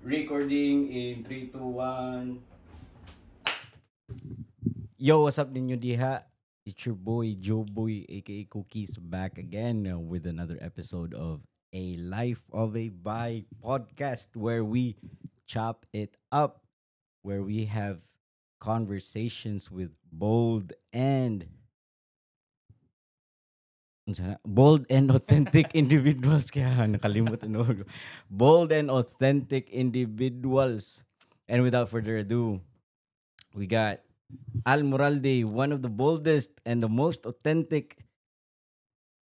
Recording in 3, 2, 1. Yo, what's up ninyo diha? It's your boy Joe Boy aka Cookies back again with another episode of A Life of a Bike podcast where we chop it up, where we have conversations with bold and authentic individuals kaya nakalimutan ko. Bold and authentic individuals. And without further ado, we got Al Moralde, one of the boldest and the most authentic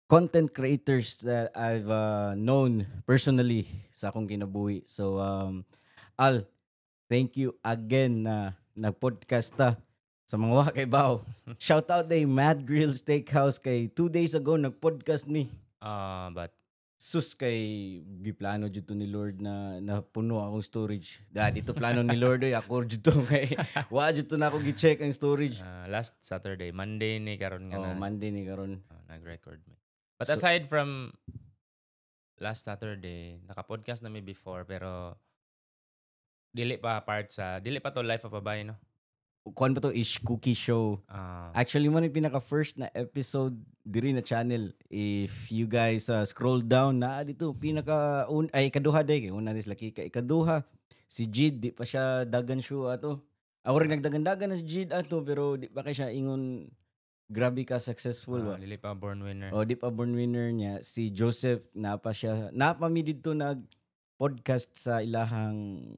content creators that I've known personally sa akong kinabuhi. So, Al, thank you again na nag-podcast ta sa mga wa kay Bao. Shout out kay Mad Grill Steakhouse kay 2 days ago nag-podcast ni. But Sus kay giplano jud to ni Lord na napuno akong storage. Dito plano ni Lord ako jud to kay wa jud to na ako gi-check ang storage. last Saturday, Monday ni karon nga na Monday ni karon. nag-record me. But So- aside from last Saturday, naka-podcast na mi before pero dili pa to Life of a Bay, no? Kuan ba to Ish Cookie Show? Actually, mo yung pinaka-first na episode diri na channel. If you guys scroll down na dito, ikaduha day. Una nis laki ka ikaduha. Si Jid, di pa siya dagan show ato. Ako rin nagdagan-dagan na si Jid ato, pero di pa kay siya ingon grabe ka successful ba? Dili pa born winner. Di pa born winner niya. Si Joseph, napa mi dito nag podcast sa ilahang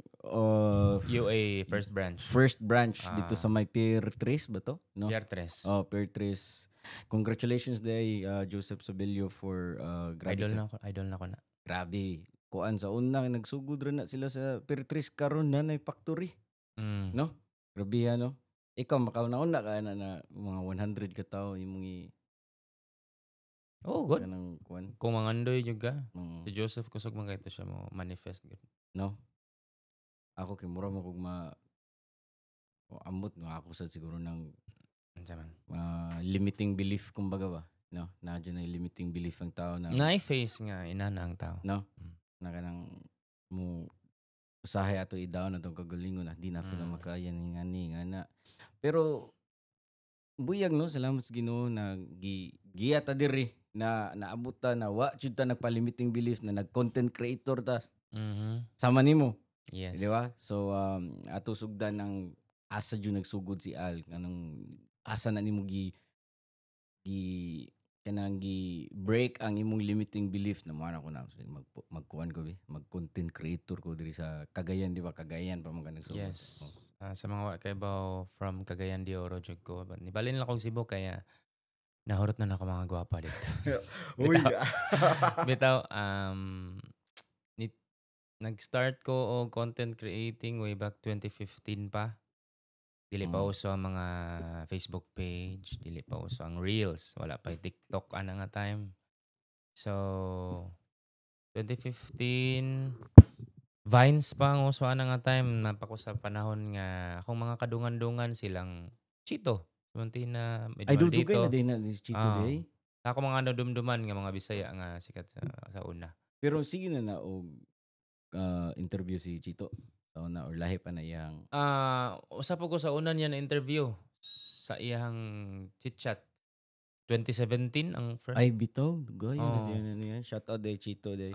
UA First Branch. Dito sa may Pier 3 ba to? No? Pier 3. Pier 3. Congratulations day Joseph Sobilio for grabe Idol na ko na. Grabe. Kuan sa una nagsugod ra na sila sa Pier 3 karon na nay factory. No? Grabe no. Ikaw makauna-una ka na mga 100 ka tao imong good. kanang kuan. Kung mangandoy jud ka. Si Joseph kusog man kayto siya mo manifest gud. No? Ako kay mura mo kog amot no ako sa siguro ng limiting belief kumbaga ba, no? Nadyo na limiting belief ang tao na face nga inana ang tao, no? Na kanang mo usahay ato i-down atong kagalingon na di na ato na makaya ni nga. Pero buyag no, salamat sa Ginoo na giya ta diri na naabot ta na wa jud ta nagpa-limiting belief na nag-content creator ta. Sama nimo. Yes. Di ba? So ato sugdan ng asa jud nagsugod si Al kanang asa na nimo gi break ang imong limiting belief na mo ako na magkuan ko mag-content creator ko diri sa Cagayan, di ba? Cagayan pa man nagsugod. Yes. Sa mga wa kay Bao from Cagayan de Oro jud ko. Nibalin lang kong Cebu kaya nahurot na ako mga gwapa dito. Uy. Bitaw nag-start ko og content creating way back 2015 pa. Dili pa uso ang mga Facebook page, dili pa uso ang Reels, wala pa TikTok ana nga time. So 2015 Vines pa ang uso ana nga time, napako sa panahon nga akong mga kadungan-dungan silang Chito. Sumunti na Ay medyo dudugay dito. na din na Chito day. Ako mga dumduman nga mga Bisaya nga sikat sa una. Pero sige na og interview si Chito sa una or lahi pa na iyang usa po ko sa una niya na interview sa iyang chit-chat 2017 ang first. Ay bitaw dugay na niya. Shout out day Chito day.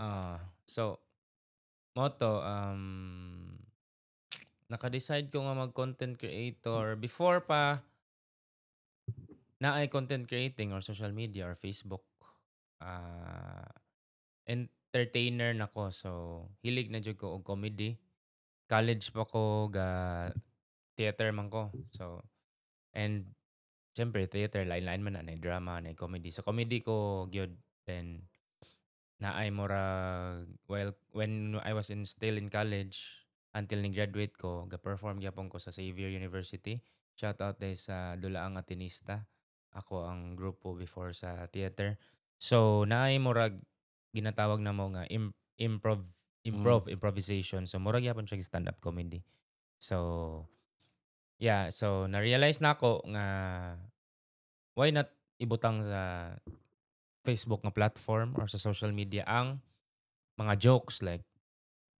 So moto naka-decide ko nga mag-content creator before pa na ay content creating or social media or Facebook. Entertainer nako, so hilig na jud ko og comedy. College pa ko ga theater man ko. So and syempre theater line man na drama na comedy. So comedy ko gyud, then naay mura when I was still in college until ni graduate ko ga-perform gyapon ko sa Xavier University. Shout out day sa Dulaang Atenista. Ako ang grupo before sa theater. So naay murag ginatawag na mo nga improvisation. So murag gyapon siya stand-up comedy. So yeah, so na-realize na ako nga why not ibutang sa Facebook nga platform or sa social media ang mga jokes like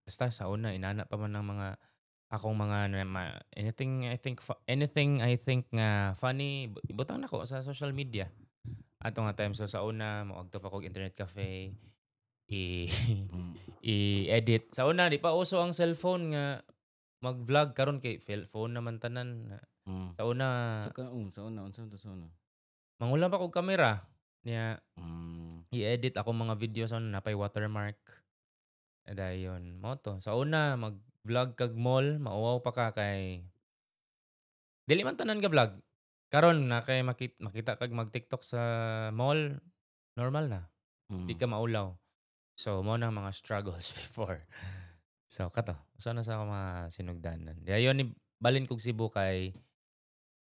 basta sa una inana pa man ng mga akong mga anything I think nga funny ibutang nako sa social media. Ato nga time so sa una moadto pa kog internet cafe i Mm. i-edit. Sa una di pa uso ang cellphone nga mag-vlog karon kay phone naman tanan. Mm. Sa una Sa una unsa man to sa una? mangulam pa kog kamera niya Mm. i-edit ako mga video sa una napay watermark. Dayon mo to. Sa una mag-vlog kag mall mauwaw pa ka kay dili man tanan ka vlog. Karon na kay makita kag mag-TikTok sa mall normal na. Di Mm. ka maulaw. So mo na mga struggles before. So kato, usa na sa ako mga sinugdanan. Dayon ni balin kog Cebu kay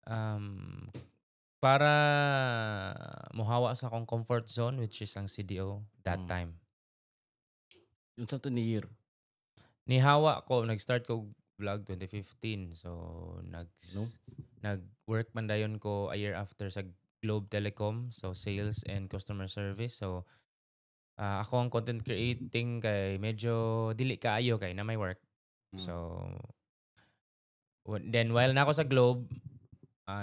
um, para mohawa sa akong comfort zone which is ang CDO that Mm. time. Unsa to ni year? Nihawa ko, nag-start ko vlog 2015. So No? nag-work man dayon ko a year after sa Globe Telecom, so sales and customer service. So ako ang content creating kay medyo dili kaayo kay na may work. Mm. So then while na ako sa Globe,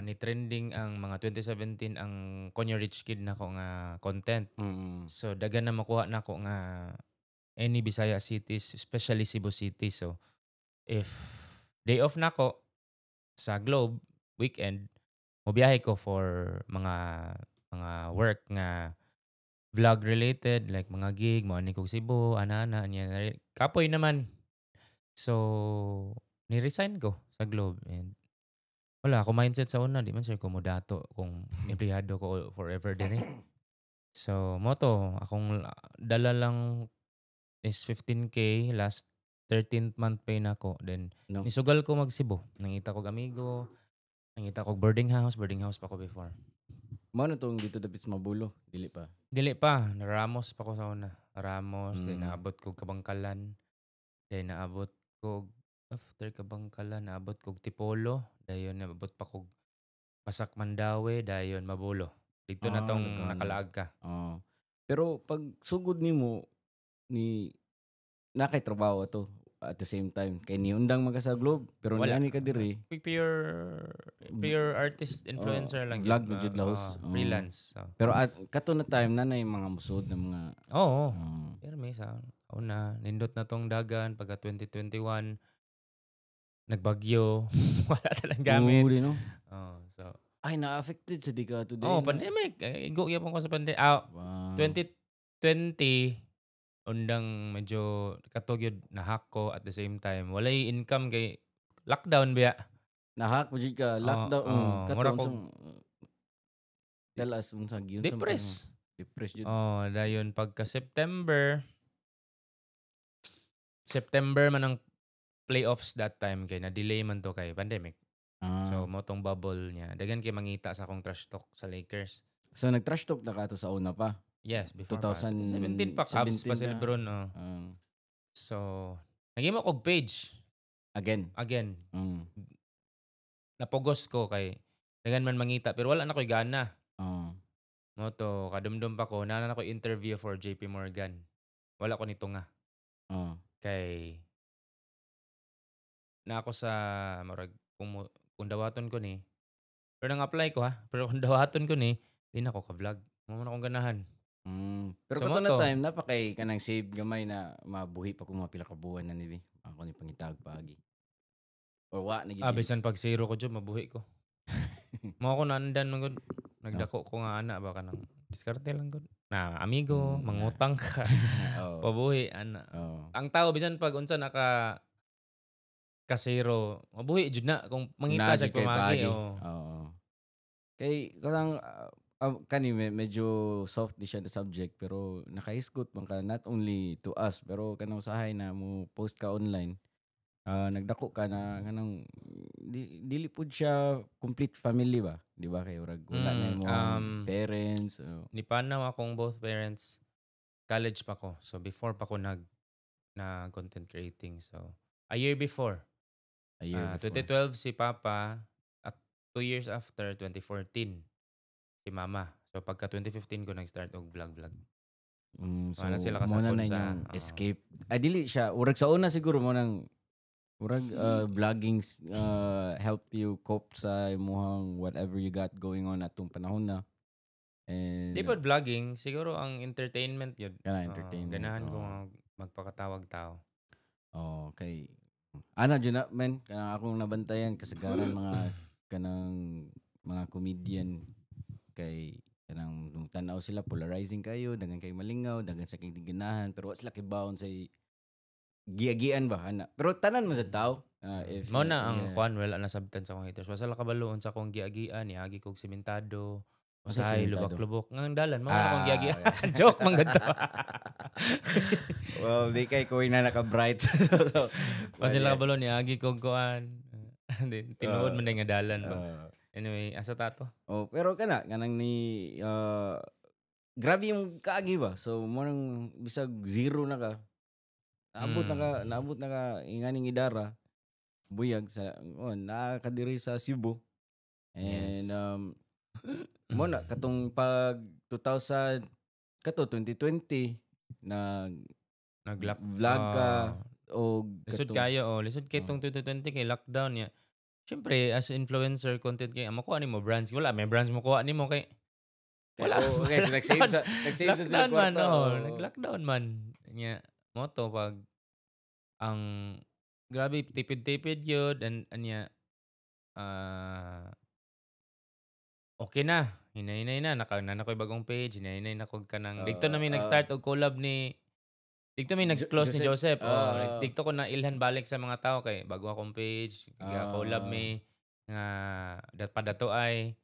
ni trending ang mga 2017 ang Konyo Rich Kid nako nga content. Mm. So daghan na makuha nako nga any Bisaya cities, especially Cebu City. So if day off nako sa Globe weekend, mobiyahe ko for mga work nga vlog related like mga gig, mo ani kog Cebu, ana-ana niya. Kapoy naman. So ni-resign ko sa Globe and wala ako mindset sa una, di man sure ko modato kung empleyado ko forever din eh. So mo to, akong dala lang is 15K last 13th month pay nako. Then No. nisugal ko mag Cebu. Nangita kog amigo, nangita kog boarding house pa ko before. Mao na tong dito dapit sa Mabulo, dili pa. Dili pa, Ramos pa ko sa una. Ramos, then Mm. naabot kog Kabangkalan. Then naabot kog after Kabangkalan, naabot kog Tipolo. Dayon naabot pa kog Pasak Mandawi, dayon Mabulo. Dito na tong Daghanon. nakalaag ka. Oo. Pero pag sugod nimo ni nakay trabaho to at the same time kay niundang man ka sa Globe pero Wala. niani ka diri Pure artist influencer lang vlog yun. na jud lahos. Freelance. So. Pero at kato na time na mga musod na mga Oo. um, Pero may sa una, nindot na tong dagan pagka 2021 nagbagyo, wala talang gamit. uli, no? So Ay na-affected sa di ka today. pandemic. Igo yapon ko sa pandemic. Wow. 2020 undang medyo katog yun na-hack ko at the same time. Walay income kay lockdown biya. Nahack mo jud ka lockdown. Kato mura ko tell us unsa gyud depress. Depress jud. Dayon pagka September man ang playoffs that time kay na-delay man to kay pandemic. So mo tong bubble niya. Daghan kay mangita sa akong trash talk sa Lakers. So nag-trash talk na ka to sa una pa. Yes, before 2017 pa. Cavs pa sila bro, no? So, naging mo kog page. Again. Napugos ko kay daghan man mangita pero wala na ko'y gana. Mo to, kadumdum pa ko, na ko interview for JP Morgan. Wala ko nito nga. Kay na ako sa marag kung dawaton ko ni. Pero nang apply ko ha. Pero kung dawaton ko ni, di na ako ka-vlog. Mo man akong ganahan. Pero So, kato mo na to. time na pa kay kanang save gamay na mabuhi pa kung mga pila ka buwan na ni ako ni pangitag pagi. Or wa na gid. Bisan pag zero ko dyan, mabuhi ko. Mo ako naandan man gud. Nagdako ko nga ana baka nang diskarte lang gud. Na amigo, mangutang ka. Pabuhi ana. Ang tao bisan pag unsa naka kasero, mabuhi jud na kung mangita sa pamagi. Kay kanang kani medyo soft di siya the subject pero nakahisgot man ka not only to us pero kanang usahay na mo post ka online. Nagdako ka na kanang dili pud siya complete family ba, di ba kay urag wala na mo parents. Nipanaw akong both parents. College pa ko. So before pa ko na content creating. So a year before. 2012 si Papa at 2 years after 2014 si Mama. So pagka 2015 ko nag-start og vlog. So Wala sila mo na kasabot na sa yung escape. Ay dili siya. Urag sa una siguro mo nang urag vlogging helped you cope sa imong whatever you got going on atong panahon na. Di And pod vlogging, siguro ang entertainment yun. kana entertainment. Ganahan ko nga magpakatawag tao. Okay. Ana dyan na, men. Kanang akong nabantayan, kasagaran mga kanang mga comedian kay kanang nung tanaw sila polarizing kayo, dagan kay malingaw, dagan sa kay ginahan, pero wala sila kibaon sa giagian ba ana. Pero tanan mo sa tao. If Mao na ang kwan wala nasabtan sa akong haters. Wasa la kabaloon sa akong giagian, niagi kog sementado. Asa Usahay sementado? lubak-lubok ngang dalan mao na akong giagian. Okay. Joke man gadto. Well, di kay ko na naka-bright. so, Wasa la kabaloon niagi kog kuan. Then tinuod man nga dalan ba. Anyway, asa tato? Pero kanang ni grabe yung kaagi ba. So mo nang bisag zero na ka. Naabot na ka inganing idara. Buyag sa nakakadiri sa Cebu. And Yes. mo na katong pag 2020 na vlog ka o lisod kayo lisod kay tong 2020 kay lockdown ya. Siyempre as influencer content kay amo kuha nimo brands wala may brands mo kuha nimo kay wala. Okay, so nag-save sa sila lockdown man kwarta. nag-lockdown man nya mo to pag ang grabe tipid-tipid yun and anya okay na. Hinay-hinay na. Na ko'y bagong page. Hinay-hinay na kog kanang. Dito na may nag-start og collab ni dito may nag-close ni Joseph. Dito ko na ilhan balik sa mga tao kay bago akong page. Collab may nga padato ay.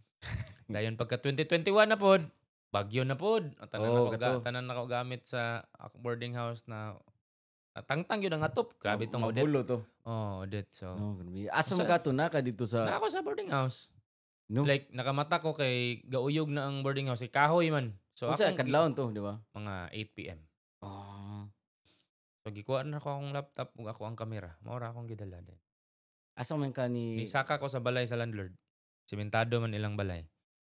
Dayon pagka 2021 na pod. Bagyo na pod. Tanan na ko gamit sa boarding house na tangtang yun ang atop. Grabe tong Odette. Magulo to. Odette. So, grabe. Asa mo ka to na ka dito sa... na ako sa boarding house. No? Like, nakamata ko kay gauyog na ang boarding house. Kahoy man. So, Kasi kadlawon to, di ba? Mga 8 p.m. So, gikuha na ako akong laptop ug ako ang kamera. Maura akong gidala din. Asa man ka ni... Nisaka ko sa balay sa landlord. Sementado man ilang balay.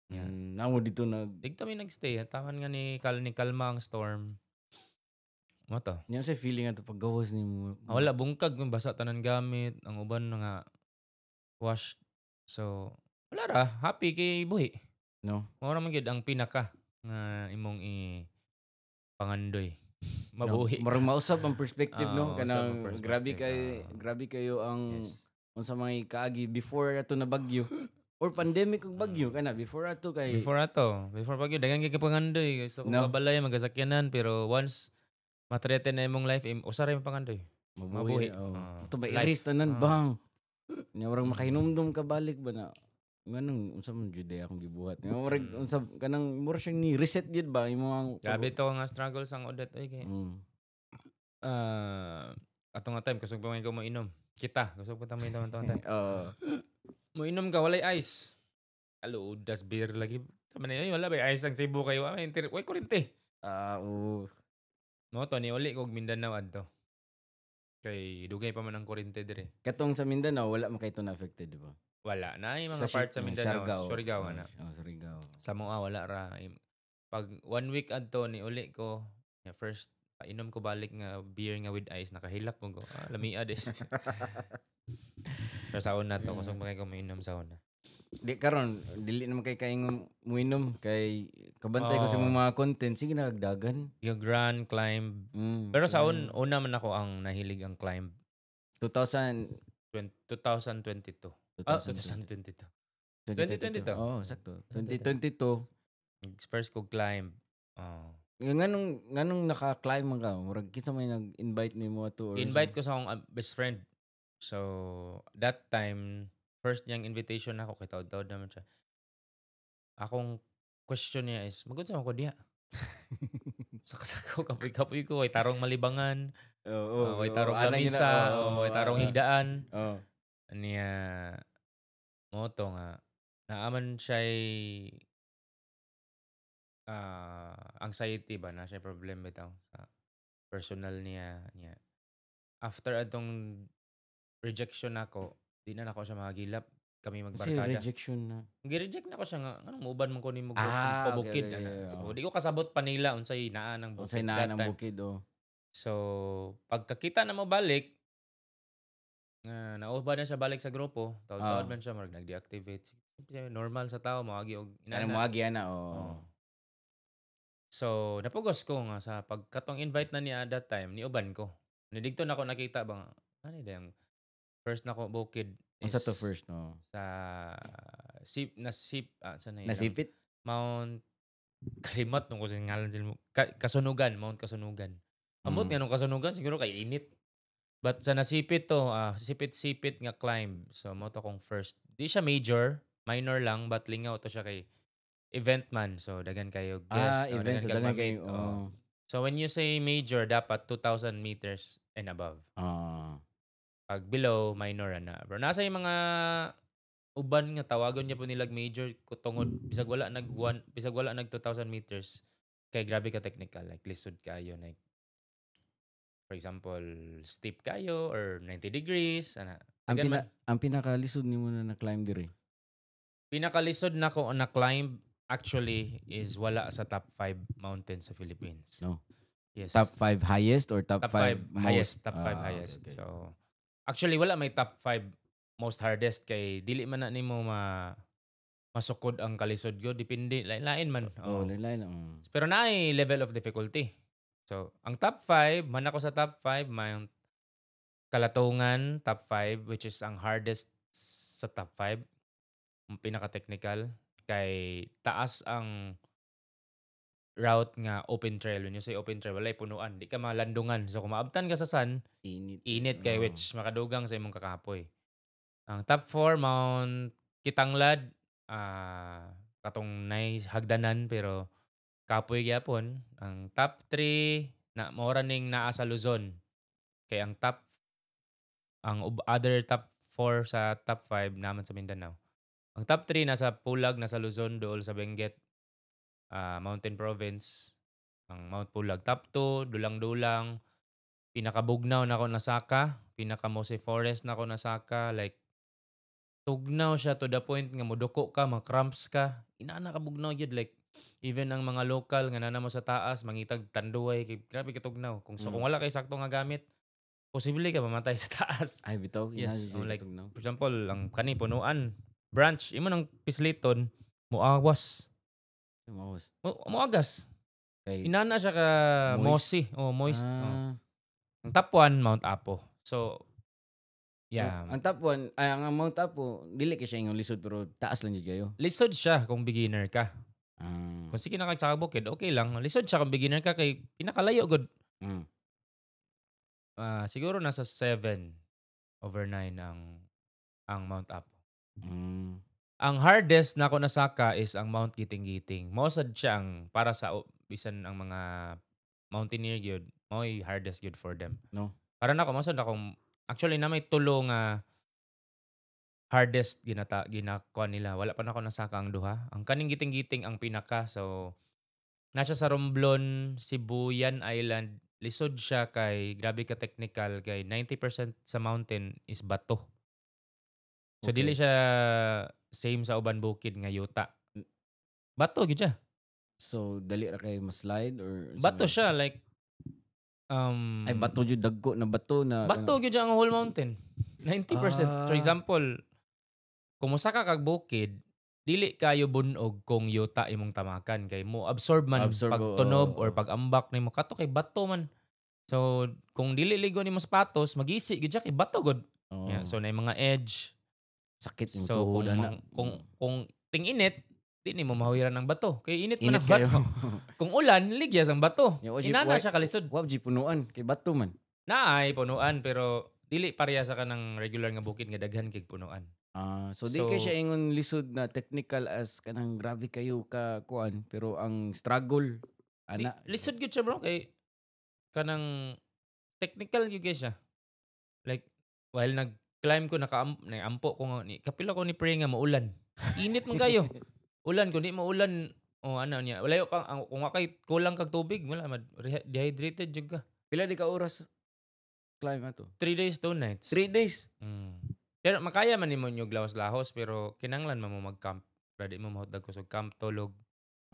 Yeah. Namo dito Dito may nagstay. Tawan nga ni Kalma ang storm. Mo to. Nya sa feeling ato pag gawas ni mo. Wala bungkag yung basa tanan gamit, ang uban nga washed. So wala ra, happy kay buhi. No. Mao ra man gyud ang pinaka nga imong pangandoy. Mabuhi. Marang mausap ang perspective no kanang perspective. grabe kayo ang unsa may kaagi before ato na bagyo. Or pandemic ug bagyo kana before ato before bagyo dagan kay pangandoy gusto ko mabalay magasakyanan pero once matrete na imong life usa ra imong pangandoy mabuhi ito ba iris tanan bang nya warang makahinumdum ka balik ba na nganong unsa man jud akong gibuhat nya warang unsa kanang mura siyang ni reset jud ba imong grabe to nga struggles ang Odette oy kay ato nga time kusog pa ko mainom kita kusog pa ta mainom time mo inom ka walay ice. Alo, das beer lagi. Sama na yun, wala ba ice ang Cebu kayo? Uy, kurente. Mo to, ni uli kog Mindanao adto. Kay dugay pa man ang kurente dire. Katong sa Mindanao, wala man kayo na affected, di ba? Wala. Na yung mga part sa Mindanao. Surigao nga na. Surigao. Samoa, wala ra. Pag 1 week adto, ni uli ko, first, painom ko balik nga beer nga with ice. Nakahilak ko. Lamia des. Pero sa una to, kusog pa kayo mainom sa una. Di karon dili naman kay kaing muinom kay kabantay ko sa mga content sige nagdagan. Yung grand climb. Pero sa una man ako ang nahilig ang climb. 2022. 2022. 2022. Sakto. 2022. First ko climb. Nganong naka-climb man ka? Murag kinsa may nag-invite nimo ato or invite ko sa akong best friend. So, that time, first niyang invitation ako, kay taod-taod naman siya. Akong question niya is, magod sa ako diya. Sakasako, kapoy-kapoy ko, ay tarong malibangan, ay tarong lamisa, ay tarong higdaan. Niya, moto nga, naaman siya'y anxiety ba, na siya problem bitaw sa personal niya. After atong rejection ako, di na ako siya magilap. kami Kasi magbarkada. rejection na. Gi-reject na ko siya nga anong muuban man ko ni Okay, pabukid okay, ana. okay. So di ko kasabot pa nila unsay naa ng Unsay bukid na that ng time. bukid So pagkakita na mo balik nauban na siya balik sa grupo, taod-taod man siya marag nag-deactivate. Normal sa tao moagi og Kanang inana. moagi ana Oh. So napugos ko nga sa pagkatong invite na niya that time ni uban ko. Didto na ako nakita bang ano dayang first nako bukid is Unsa to first no? sa saan na ilang Nasipit? Mount kalimot nung kung ngalan sila Kasunugan, Mount Kasunugan. Ambot Mm. nga nung Kasunugan siguro kay init. But sa nasipit to, sipit-sipit nga climb. So mo to kong first. Di siya major, minor lang but lingaw to siya kay event man. So dagan kayo guest, Event dagan so kag dagan ma-meet. kay So when you say major, dapat 2,000 meters and above. Pag below, minor na. Pero nasa yung mga uban nga tawagon niya po nilag major ko tungod bisag wala nag 2,000 meters kay grabe ka technical like lisod kayo like for example steep kayo or 90 degrees ana ang pinakalisod nimo na climb dire. pinakalisod na ko na climb actually is wala sa top 5 mountains sa Philippines. No. Yes. Top 5 highest or top 5 most? Highest, top 5 highest. Okay. So actually wala may top 5 most hardest kay dili man na nimo masukod ang kalisod ko depende lain man. Lain. Pero naay level of difficulty. So ang top 5 man ako sa top 5 Mount Kalatungan top 5 which is ang hardest sa top 5 ang pinaka-technical kay taas ang route nga open trail. When you say open trail, walay punuan. Di ka malandungan. So kung maabtan ka sa sun, init kay which makadugang sa imong kakapoy. Ang top 4, Mount Kitanglad. Katong nay hagdanan pero kapoy gyapon. Ang top 3, na mora ning naa sa Luzon. Kay ang other top 4 sa top 5 naman sa Mindanao. Ang top 3 nasa Pulag, nasa Luzon, dool sa Benguet. Mountain Province, ang Mount Pulag. Top 2, Dulang-Dulang. Pinaka-Bugnaw na ako nasaka. Pinaka-Mose Forest na ako nasaka. Like, tugnaw siya to the point nga muduko ka, cramps ka. Inaana ka bugnaw yun. Like, even ang mga local nga nana mo sa taas, mangitag tanduay. Grabe ka tugnaw. Kung wala kay sakto nga gamit, posible ka mamatay sa taas. Ay, bitaw. Yes. Like, for example, ang kani punuan, branch, imo ng pisliton, muawas. Muagas. Okay. Inana siya ka mossy. Moist. Ang top 1, Mount Apo. So, yeah. Ang top 1, ang Mount Apo, dili kay siya yung lisod pero taas lang jud kayo. Lisod siya kung beginner ka. Kung sige na kay sa bukid, okay lang. Lisod siya kung beginner ka kay pinakalayo gud. Siguro nasa 7/9 ang Mount Apo. Ang hardest na ako nasaka is ang Mount Giting-Giting. Mosad siya ang para sa bisan ang mga mountaineer gyud, mo'y hardest gyud for them. No. Para nako mosad akong actually na may tulo nga hardest ginakuha nila. Wala pa na ako nasaka ang duha. Ang kaning Giting-Giting ang pinaka. So nasa sa Romblon, Sibuyan Island. Lisod siya kay grabe ka technical kay 90% sa mountain is bato. So dili siya same sa uban bukid nga yuta. Bato gyud siya. So dali ra kay ma-slide or bato siya like ay bato jud dagko na bato na bato gyud siya ang whole mountain. 90%. For example, kung mosa ka kag bukid, dili kayo bunog kung yuta imong tamakan kay mo absorb man pag tunog or pag ambak nimo kato kay bato man. So kung dili ligo nimo sapatos, magisi gyud siya kay bato gud. Yeah, so na mga edge sakit yung so tuhod ana. Kung ting-init, di nimo mahuwiran ng bato. Kay init man ang bato. Kung ulan, ligyas ang bato. Inana siya kalisod. Wa di punuan kay bato man. Naay punuan pero dili pareha sa kanang regular nga bukid nga daghan kay punuan. So di kay siya ingon lisod na technical as kanang grabe kayo ka kuan pero ang struggle ana lisod gyud siya bro kay kanang technical gyud siya. Like while nag-climb ko nakaampo ko nga ni kapila ko ni pre nga maulan. Init man kayo. Ulan kundi maulan ano niya. Wala pa kung kay kulang kag tubig wala dehydrated jud ka. Pila di ka oras climb ato? 3 days 2 nights. 3 days. Pero makaya man nimo nyug lawas-lahos pero kinahanglan man mo mag-camp. Para di mo mahutdag kusog camp, tulog,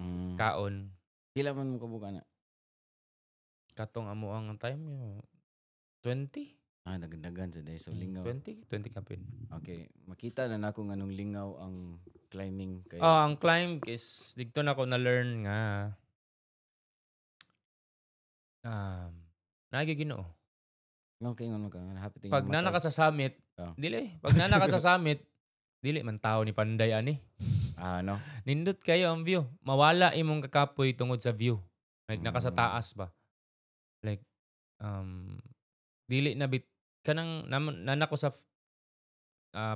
Mm. kaon. Pila man mo kabuka na? Katong amo ang time yo 20? Dagdagan sa day so lingaw. 20 kapin. Okay, makita na nako nganong lingaw ang climbing kay Oh, ang climb is dito na ko na-learn nga naagi Ginoo. okay ngon ka happy thing Pag nana ka sa summit, dili. Pag nana ka sa summit, dili man tao ni panday ani. no. Nindot kayo ang view. Mawala imong kakapoy tungod sa view. Like naka sa Mm. taas ba. Like dili na bit kanang nana ko sa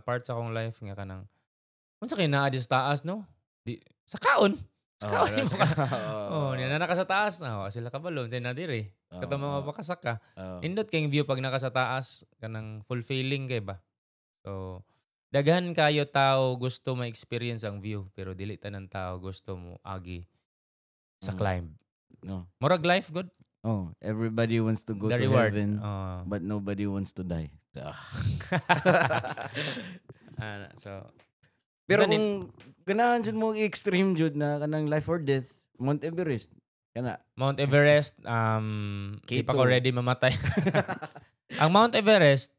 part sa akong life nga kanang unsa kay naa di sa taas no? Di sa kaon. Sa kaon mo ka. Oh, nana ka sa taas na. Sila kabalon sa na diri. Katong mga bakasak ka. Nindot kay view pag naka sa taas kanang fulfilling kay ba. So daghan kayo tao gusto ma-experience ang view pero dili tanan tao gusto mo agi sa climb. No. Murag life good. Oh, everybody wants to go The to reward. heaven, but nobody wants to die. So Pero Basta kung ganahan jud mo extreme jud na kanang life or death, Mount Everest. Kana. Mount Everest, di pa ko K2. ready mamatay. Ang Mount Everest,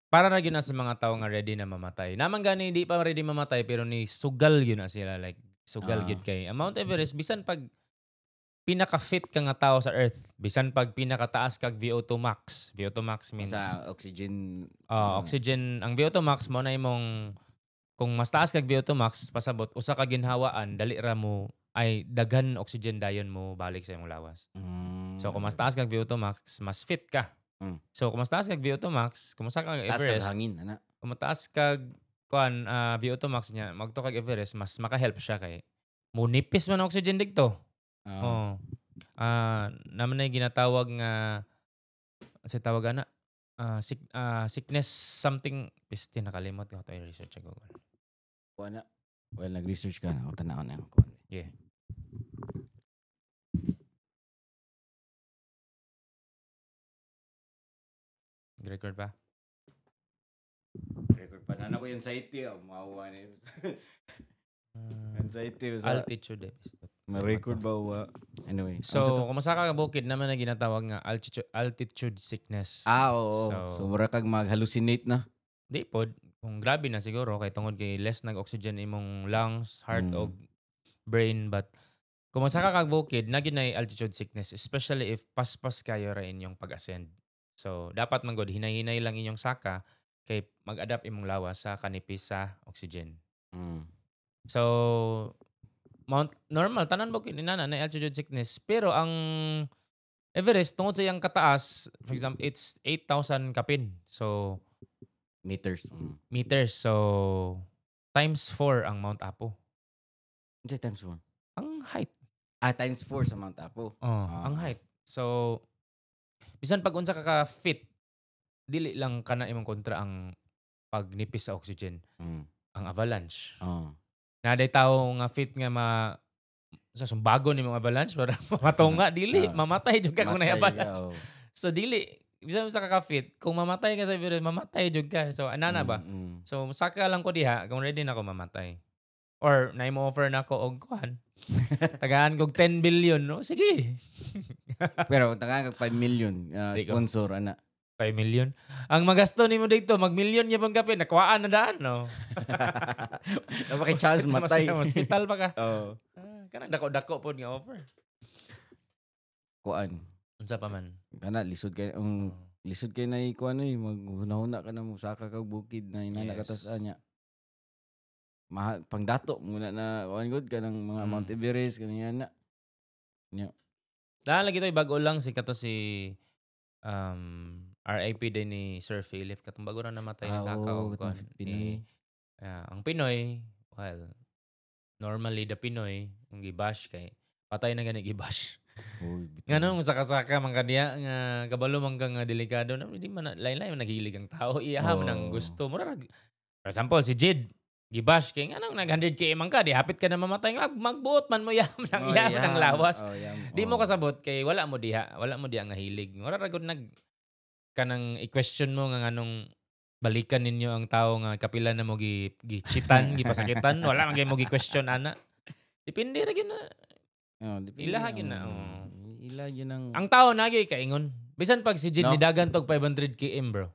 para na yun na sa mga tao nga ready na mamatay. Naman gani, di pa ready mamatay, pero ni sugal yun na sila. Like, sugal yun kay. Ang Mount Everest, bisan pag pinaka-fit ka nga tao sa Earth, bisan pag pinaka-taas kag VO2 max. VO2 max means Sa oxygen. oxygen. Ang VO2 max mo na imong, kung mas taas kag VO2 max, pasabot, usa ka ginhawaan, dali ra mo, ay daghan oxygen dayon mo balik sa imong lawas. So kung mas taas kag VO2 max, mas fit ka. So kung mas taas kag VO2 max, kung mas taas kag Taas Everest, kag hangin ana. kung mataas kag kuan VO2 max niya, magto kag Everest, mas maka-help siya kay munipis man ang oxygen dikto. Oh. Naman na yung ginatawag nga sa tawag ana sickness something piste nakalimot ko tayo research sa Google. Kuana. Well, nag-research ka na. O tanaw na ako. Yeah. Record pa? Record pa na ko yung anxiety. Mawawa na yun. Anxiety. Altitude. Ma-record ba? Anyway. So, kung masaka ka bukid naman na ginatawag nga altitude sickness. Oo. So, mura kag mag-hallucinate na. Di pod. Kung grabe na siguro, kay tungod kay less nag-oxygen imong lungs, heart, o brain. But, kung masaka kag bukid, na ginay altitude sickness. Especially if paspas kayo ra inyong pag-ascend. So, dapat man god hinay-hinay lang inyong saka kay mag-adapt imong lawas sa kanipis sa oxygen. So, normal, tanan bukid ni nana na altitude sickness. Pero ang Everest, tungod sa iyang kataas, for example, it's 8,000 kapin. So, meters. meters. So, times 4 ang Mount Apo. Hindi times 4. Ang height. Times 4 sa Mount Apo. Ang height. So, bisan pag unsa ka fit, dili lang kana imong kontra ang pagnipis sa oxygen. Ang avalanche. Naday tao nga fit nga sa sumbago ni mga avalanche para matunga dili mamatay jud ka kung na avalanche. So dili bisan sa ka-fit kung mamatay ka sa virus mamatay jud ka. So anana ba? So saka lang ko diha kung ready na ako mamatay. Or na mo offer na ko og kuan. Tagaan kog 10 billion no. Sige. Pero tagaan kag 5 million sponsor ana. 5 million. Ang magasto nimo dito, mag-million niya pang kape, nakuhaan na daan, no? Napaki Charles matay. Hospital pa ka. Oo. Kanang dako-dako po nga offer. Kuan. Unsa pa man? Kana lisod kay lisod kay na kuan maghunahuna ka na mo saka kag bukid na inana katas anya. Mahal pangdato muna na kuan good kanang mga Mount Everest kaniya na. Dahil lagi to'y bago lang si RIP din ni Sir Philip katong bago na namatay na sa Pinoy. Ang Pinoy, well, normally the Pinoy, yung gibash kay patay na gani gibash. Ganun saka-saka man kaniya nga kabalo man nga delikado na di man lain-lain naghilig ang tao iyaham nang gusto mo ra. For example si Jid gibash kay nganong nag 100k man ka di hapit ka na mamatay magbuot man mo yam ng lawas. Di mo kasabot kay wala mo diha nga hilig. Wala ra gud kanang i-question mo nga nganong balikan ninyo ang tao nga kapila na mo gichitan, gipasakitan, wala man gyud mo gi-question ana. Depende ra gyud na. Depende. Ilaha gyud na. Ila yun ang... Ang tao nagyoy kaingon. Bisan pag si Jid No? nidagan tog 500 km bro.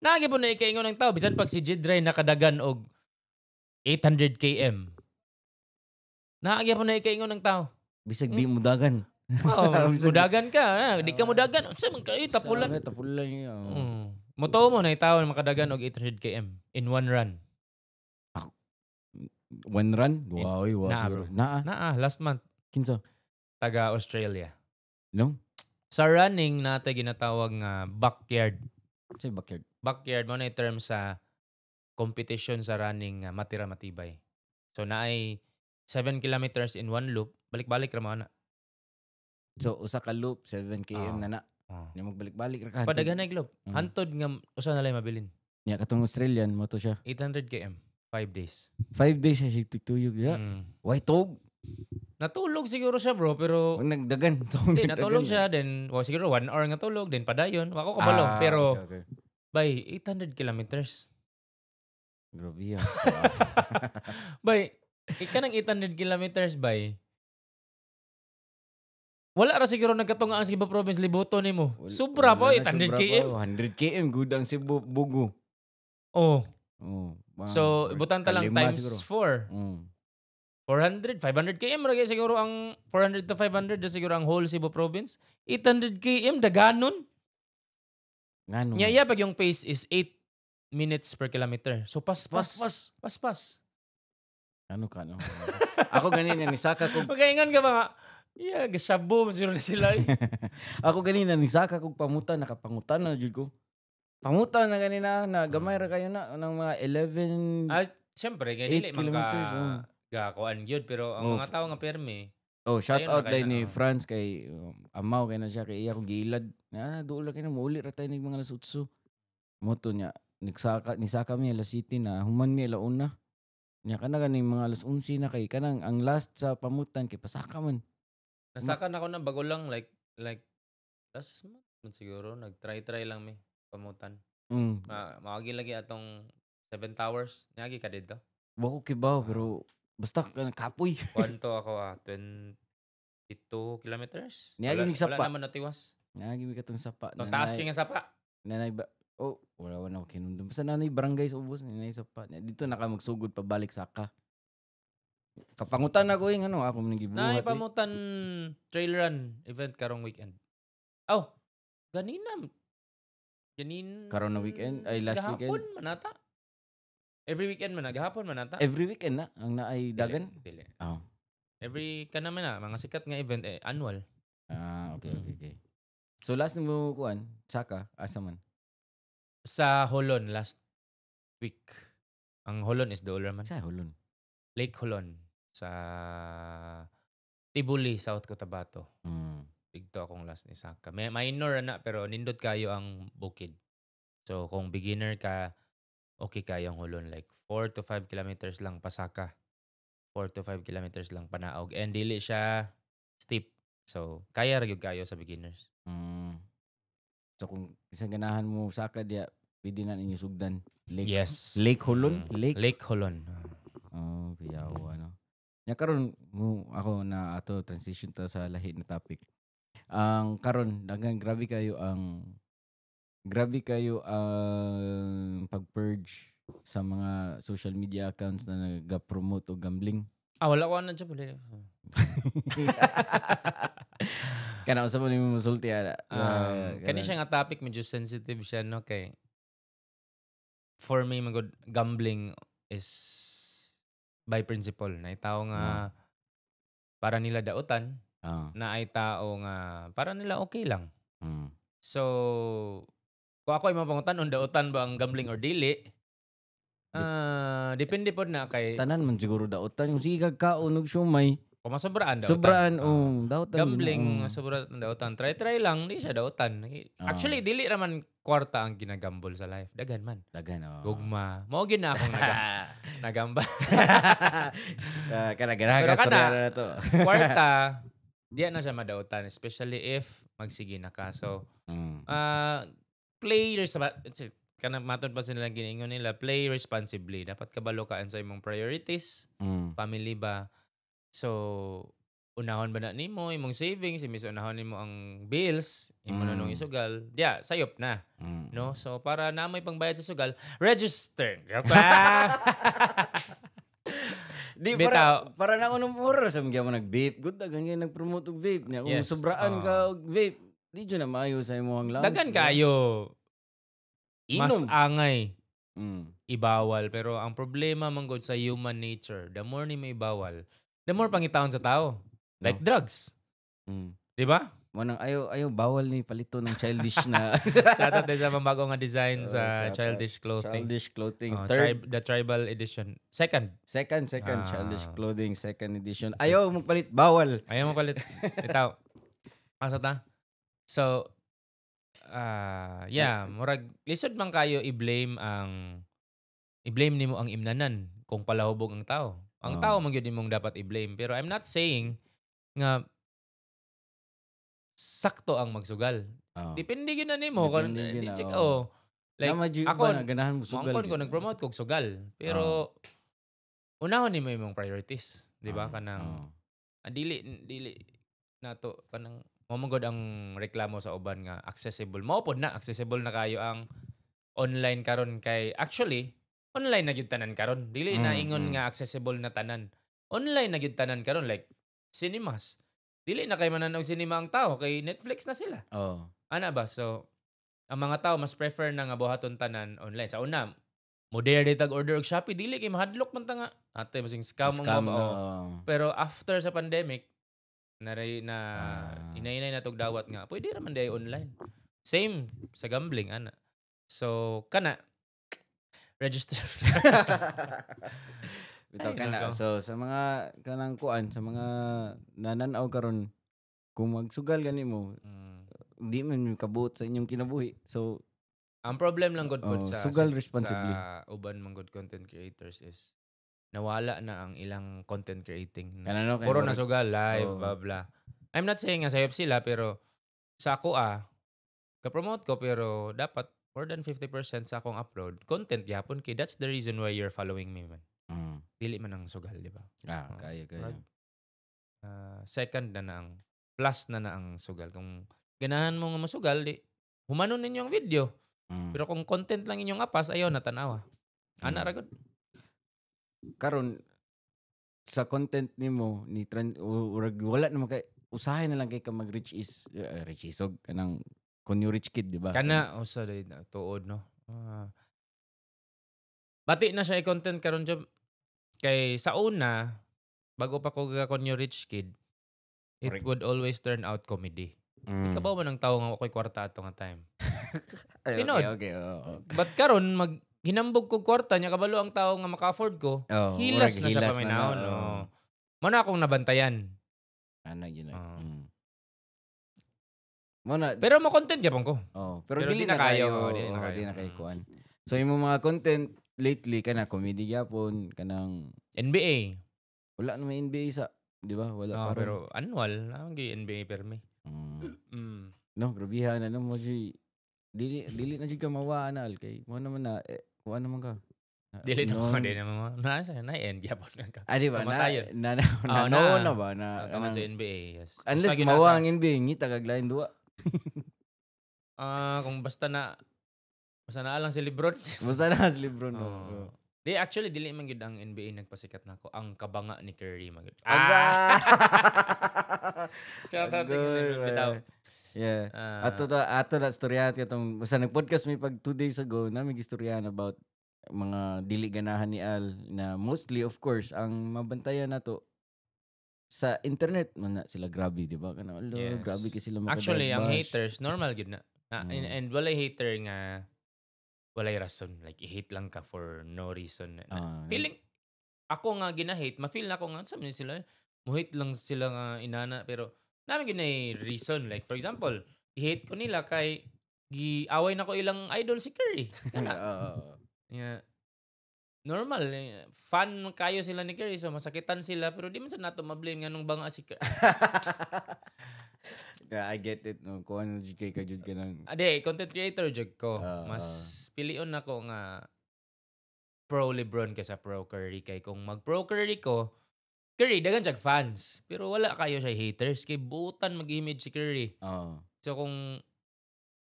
Nagi po na ikaingon ng tao bisan pag si Jid Ray nakadagan og 800 km. Nagi po na ikaingon ng tao. Bisag di mo dagan. Oo, mudagan ka. Di ka mudagan. Unsa man kayo tapulan. Tapulan yun. Moto mo na itaw makadagan og 800 km in one run. One run? Wow, Naa, siguro. bro. Naa. Last month Kinsa? taga Australia. No? Sa running natin ginatawag nga backyard. Sa backyard. Backyard mo na yung term sa competition sa running nga matira matibay. So naay 7 kilometers in one loop, balik-balik ra mo na. So, usa ka loop, 7 km na. Nya magbalik-balik ra ka. Padaganay loop. Hantod nga usa na lang mabilin. Nya katong Australian mo to siya. 800 km, 5 days. 5 days siya tuyog ya. Why tog? Natulog siguro siya bro, pero Wag nagdagan. hindi, natulog siya, then siguro 1 hour nga tulog, then padayon. Wako kabalo, pero okay. by 800 kilometers. Grabe yan. By, ikanang 800 kilometers by, wala ra siguro nagkatunga ang Cebu Province libuto nimo. Sobra po, 800 km. 100 km, good ang Cebu, Bugo. Oh. Wow. So, ibutan ta lang Kalima times siguro. 4. 400, 500 km ra gyud siguro ang 400 to 500 na siguro ang whole Cebu Province. 800 km daganon. Ngano? Nya pag yung pace is 8 minutes per kilometer. So paspas. Ano ka no? Ako ganina ni Saka ko. Makaingon ka ba nga? Yeah, gasabo man sila eh. Ako ganina ni Saka ko pamutan, nakapangutan na jud ko. Pangutan na ganina na gamay ra kayo na ng mga 11 Siyempre kay dili man ka kilometers, gakuan gyud pero ang mga tao nga permi. shout Ayun, out nakaya day ni na, France kay amaw kay na siya kay iya ko gilad. Duol kay na mauli ra tayo ning mga alas 8. Moto niya ni Saka mi alas 7 na human mi alauna. Nya kana ganing mga alas 11 na kay kanang ang last sa pamutan kay pasaka man. Nasakan ako na bago lang like last month man siguro nagtry lang mi pamutan. Maagi lagi atong 7 towers. Nyagi ka dito. Wako kibaw pero basta kapoy. Kwanto ako 22 kilometers. Niagi mig sapa. Wala naman natiwas. Niagi mig katong sapa. Ang taas nga sapa. Nanay ba? Wala na ako kinundum. Basta nanay barangay sa ubos. Nanay sapa. Dito na ka magsugod pabalik Saka. Kapangutan ako yung ako Naay manigibuhat. pamutan trail run event karong weekend. Ganina. Karon na weekend? Ay, last weekend? Gahapon manata. Every weekend man gahapon manata. Every weekend na? Ang naay dagan? Dili. Every Naman na mga sikat nga event annual. Okay. So last mo kuan, Saka, asa man? Sa Holon last week. Ang Holon is Dollar man. Sa Holon. Lake Holon sa Tibuli, South Cotabato. Digto akong last ni Saka. May minor na pero nindot kayo ang bukid. So kung beginner ka, okay kayo ang Holon like 4 to 5 kilometers lang pasaka. 4 to 5 kilometers lang panaog. And dili siya steep. So kaya ra gyud kayo sa beginners. So kung isang ganahan mo Saka diya, pwede na ninyo sugdan. Yes. Lake Holon? Lake Holon. Piyaw, Nya karon ako na ato transition ta sa lahi na topic. Ang karon daghang grabe kayo ang pag-purge sa mga social media accounts na nag-promote o gambling. Wala ko na dyan pala. Kana usap mo ni musulti Kani siya nga topic medyo sensitive siya no kay for me magod gambling is by principle na tao nga para nila dautan na ay tao nga para nila okay lang. So kung ako ay mapangutan on dautan ba ang gambling or dili depende pod na kay tanan man siguro dautan yung sige kagkaon og sumay kung masobraan dautan. Sobraan dautan. Gambling sobrang dautan. Try lang di siya dautan. Actually dili raman kwarta ang ginagambol sa life. Dagan man. Gugma. Mao gid na akong nagamba. Pero na to. Kwarta di na siya madautan especially if magsige na ka. So players kanang matod pa sila giningon nila, play responsibly. Dapat kabalo kaan sa imong priorities, family ba. So unahon ba na nimo imong savings, imbis unahon nimo ang bills, imo na nung isugal. Diya, sayop na. No? So para namoy pangbayad sa sugal, register. Joke lang. Di Bitaw. para na ako nung horror sa mga mo nag-vape. Good na ganyan nag-promote og vape niya. Kung Yes. sobraan ka og vape, di dyan na maayo sa imong lungs. Dagan kayo. Mas Inom. angay Mm. ibawal. Pero ang problema man gud sa human nature, the more ni may ibawal, the more pangitawon sa tao. Like drugs. Mm. Di ba? Manang ayaw bawal ni palito ng childish na Shoutout din sa pambago nga design sa shoutout. childish clothing. childish clothing. Oh, Third, the tribal edition. Second. second Ah. childish clothing, second edition. Ayaw magpalit, bawal. Ayaw mo palit. Itaw. Asa ta? So, yeah, murag lisod man kayo i-blame nimo ang imnanan kung palahubog ang tao. Ang tao man gyud imong dapat i-blame. Pero I'm not saying nga sakto ang magsugal. Depende gyud na nimo kung Depende gyud na, check Like, ako ganahan mo sugal. mangkon ko nag-promote kog sugal. Pero unahon nimo imong priorities, di ba? Kanang dili nato kanang mamagod ang reklamo sa uban nga accessible. Mao pod na accessible na kayo ang online karon kay actually online na gyud tanan karon. Dili na ingon nga accessible na tanan. Online na gyud tanan karon like cinemas. Dili na kay mananaw cinema ang tao kay Netflix na sila. Ana ba? So ang mga tao mas prefer na nga buhaton tanan online. Sa una, modern tag order og Shopee dili kay mahadlok man ta nga. Ate masing scam mo ba? Pero after sa pandemic na inainay na tog dawat nga pwede ra man day online. Same sa gambling ana. So kana register. Bitaw ka na. So sa mga kanang kuan, sa mga nananaw karon kung magsugal gani mo, di man kabuot sa inyong kinabuhi. So ang problem lang gud pod sugal responsibly. sa uban man gud content creators is nawala na ang ilang content creating. Puro na sugal live blah blah. I'm not saying nga sayop sila pero sa ako ka-promote ko pero dapat more than 50% sa akong upload content gyapon kay that's the reason why you're following me man. Dili man ang sugal, di ba? Kaya. Second na ang plus na ang sugal. Kung ganahan mo nga masugal, di humanon ninyo ang video. Pero kung content lang inyong apas, ayaw na tanawa. Ana ra gud. Karon sa content nimo ni wala naman kay usahay na lang kay ka mag-reach isog kanang kun you rich kid, di ba? Kana usa tuod no. Bati na siya i-content karon job. Kay sa una, bago pa ko konyo rich kid, it would always turn out comedy. Ikabaw man ang tao nga ako'y kwarta ato nga time. Okay. But karon hinambog ko kwarta niya kabalo ang tao nga maka-afford ko. Hilas na siya paminahon. Mo na akong nabantayan. Ana gyud. Pero mo content gyapon ko. Pero dili na kayo. Dili na kayo kuan. So yung mga content lately kana comedy gyapon kanang NBA. Wala naman NBA sa, di ba? Wala pa pero annual ang NBA permi. No, grabihan na mo dili na jud ka mawaanal kay mo naman na kuan naman ka. Dili naman na end gyapon ka. Di ba? Na ba na kaman sa NBA, yes. Unless mawa ang NBA ngita kag lain duwa. Kung basta na lang si LeBron. Basta na si LeBron. Di actually dili man gyud ang NBA nagpasikat nako. Ang kabanga ni Curry man gyud. Shout out to bitaw. Yeah. Ato na storya katong basta nag-podcast mi pag 2 days ago na may istoryahan about mga dili ganahan ni Al na mostly of course ang mabantayan nato sa internet man na sila grabe, di ba? Grabe kasi sila makadagbash. Actually, ang haters normal gyud na. And walay hater nga walay rason. Like, i-hate lang ka for no reason. Feeling, ako nga gina-hate, ma-feel na ako nga, sabi sila, mo-hate lang sila nga inana, pero namin gina-reason. Like, for example, i-hate ko nila kay gi-away na ko ilang idol si Curry. Yeah. Normal. Fan kayo sila ni Curry, so masakitan sila, pero di man sa nato ma-blame nga nung banga si Curry. Yeah, I get it. No? Kung ano kay kajud ka ng... Ade, content creator jud ko. Ah, Mas pilion ako nga pro LeBron kaysa pro Curry. Kay kung mag-pro Curry ko, Curry, dagan jag fans. Pero wala kayo siya haters. Kay buutan mag-image si Curry. Oo. So kung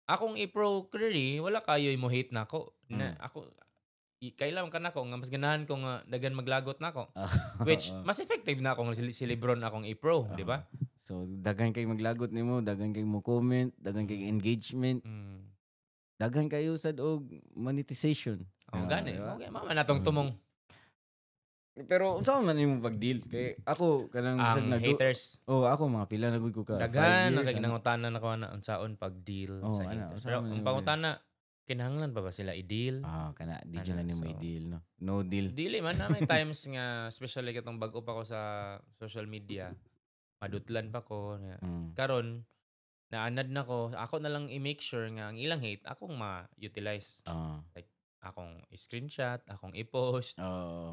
akong i-pro Curry, wala kayo mo hate na ako. Na, ako, kailan ka na ako, nga mas ganahan ko nga dagan maglagot na ako. Which, mas effective na akong si LeBron akong i-pro, di ba? So, dagan kay maglagot nimo, dagan kay mo comment, dagan kay engagement, dagan kayo sad og monetization. Oh, gani. Okay, mama natong tumong. Pero unsa man nimo pag-deal kay ako kanang Ang haters. ako mga pila na gud ko ka. Dagan na kay ginangutanan ako na unsaon pag-deal sa ano, haters. Pero ang pangutana, kinahanglan pa ba sila i-deal? Kana di dyan na nimo i-deal, no? No deal. Dili man na may times nga especially katong bag-o pa ko sa social media. Madutlan pa ko. Karon naanad na ko, ako na lang i-make sure nga ang ilang hate akong ma-utilize. Like akong i-screenshot, akong i-post,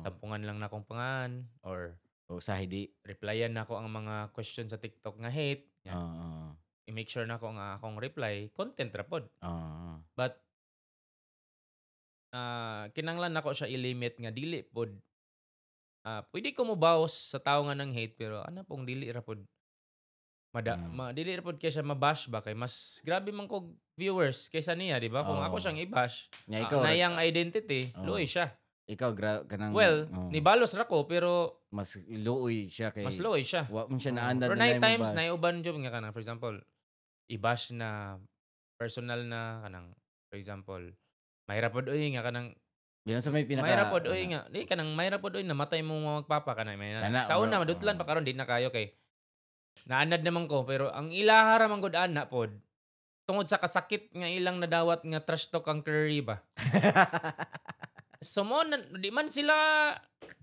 sampungan lang na akong pangan or sa hindi replyan na ako ang mga question sa TikTok nga hate. I-make sure na ako nga akong reply content ra pod. But kinanglan nako siya i-limit nga dili pod pwede ko mo bawas sa tao nga ng hate pero ano pong dili ra pod dili ra pod kay siya mabash ba kay mas grabe man kog viewers kaysa niya, di ba? Kung ako siyang i-bash, nayang identity, luoy siya. Ikaw kanang nibalos ra ko pero mas luoy siya kay mas luoy siya. Wa man siya naandad na. Pero times na uban job nga kanang for example, i-bash na personal na kanang for example, mahirap pod oy nga kanang bilang sa may pinaka mahirap pod oy nga di kanang mahirap pod oy namatay mo magpapa kanang may sa una madutlan pa karon di na kayo kay naanad naman ko pero ang ilahara man gud ana pod tungod sa kasakit nga ilang nadawat nga trash talk ang Curry ba. So mo di man sila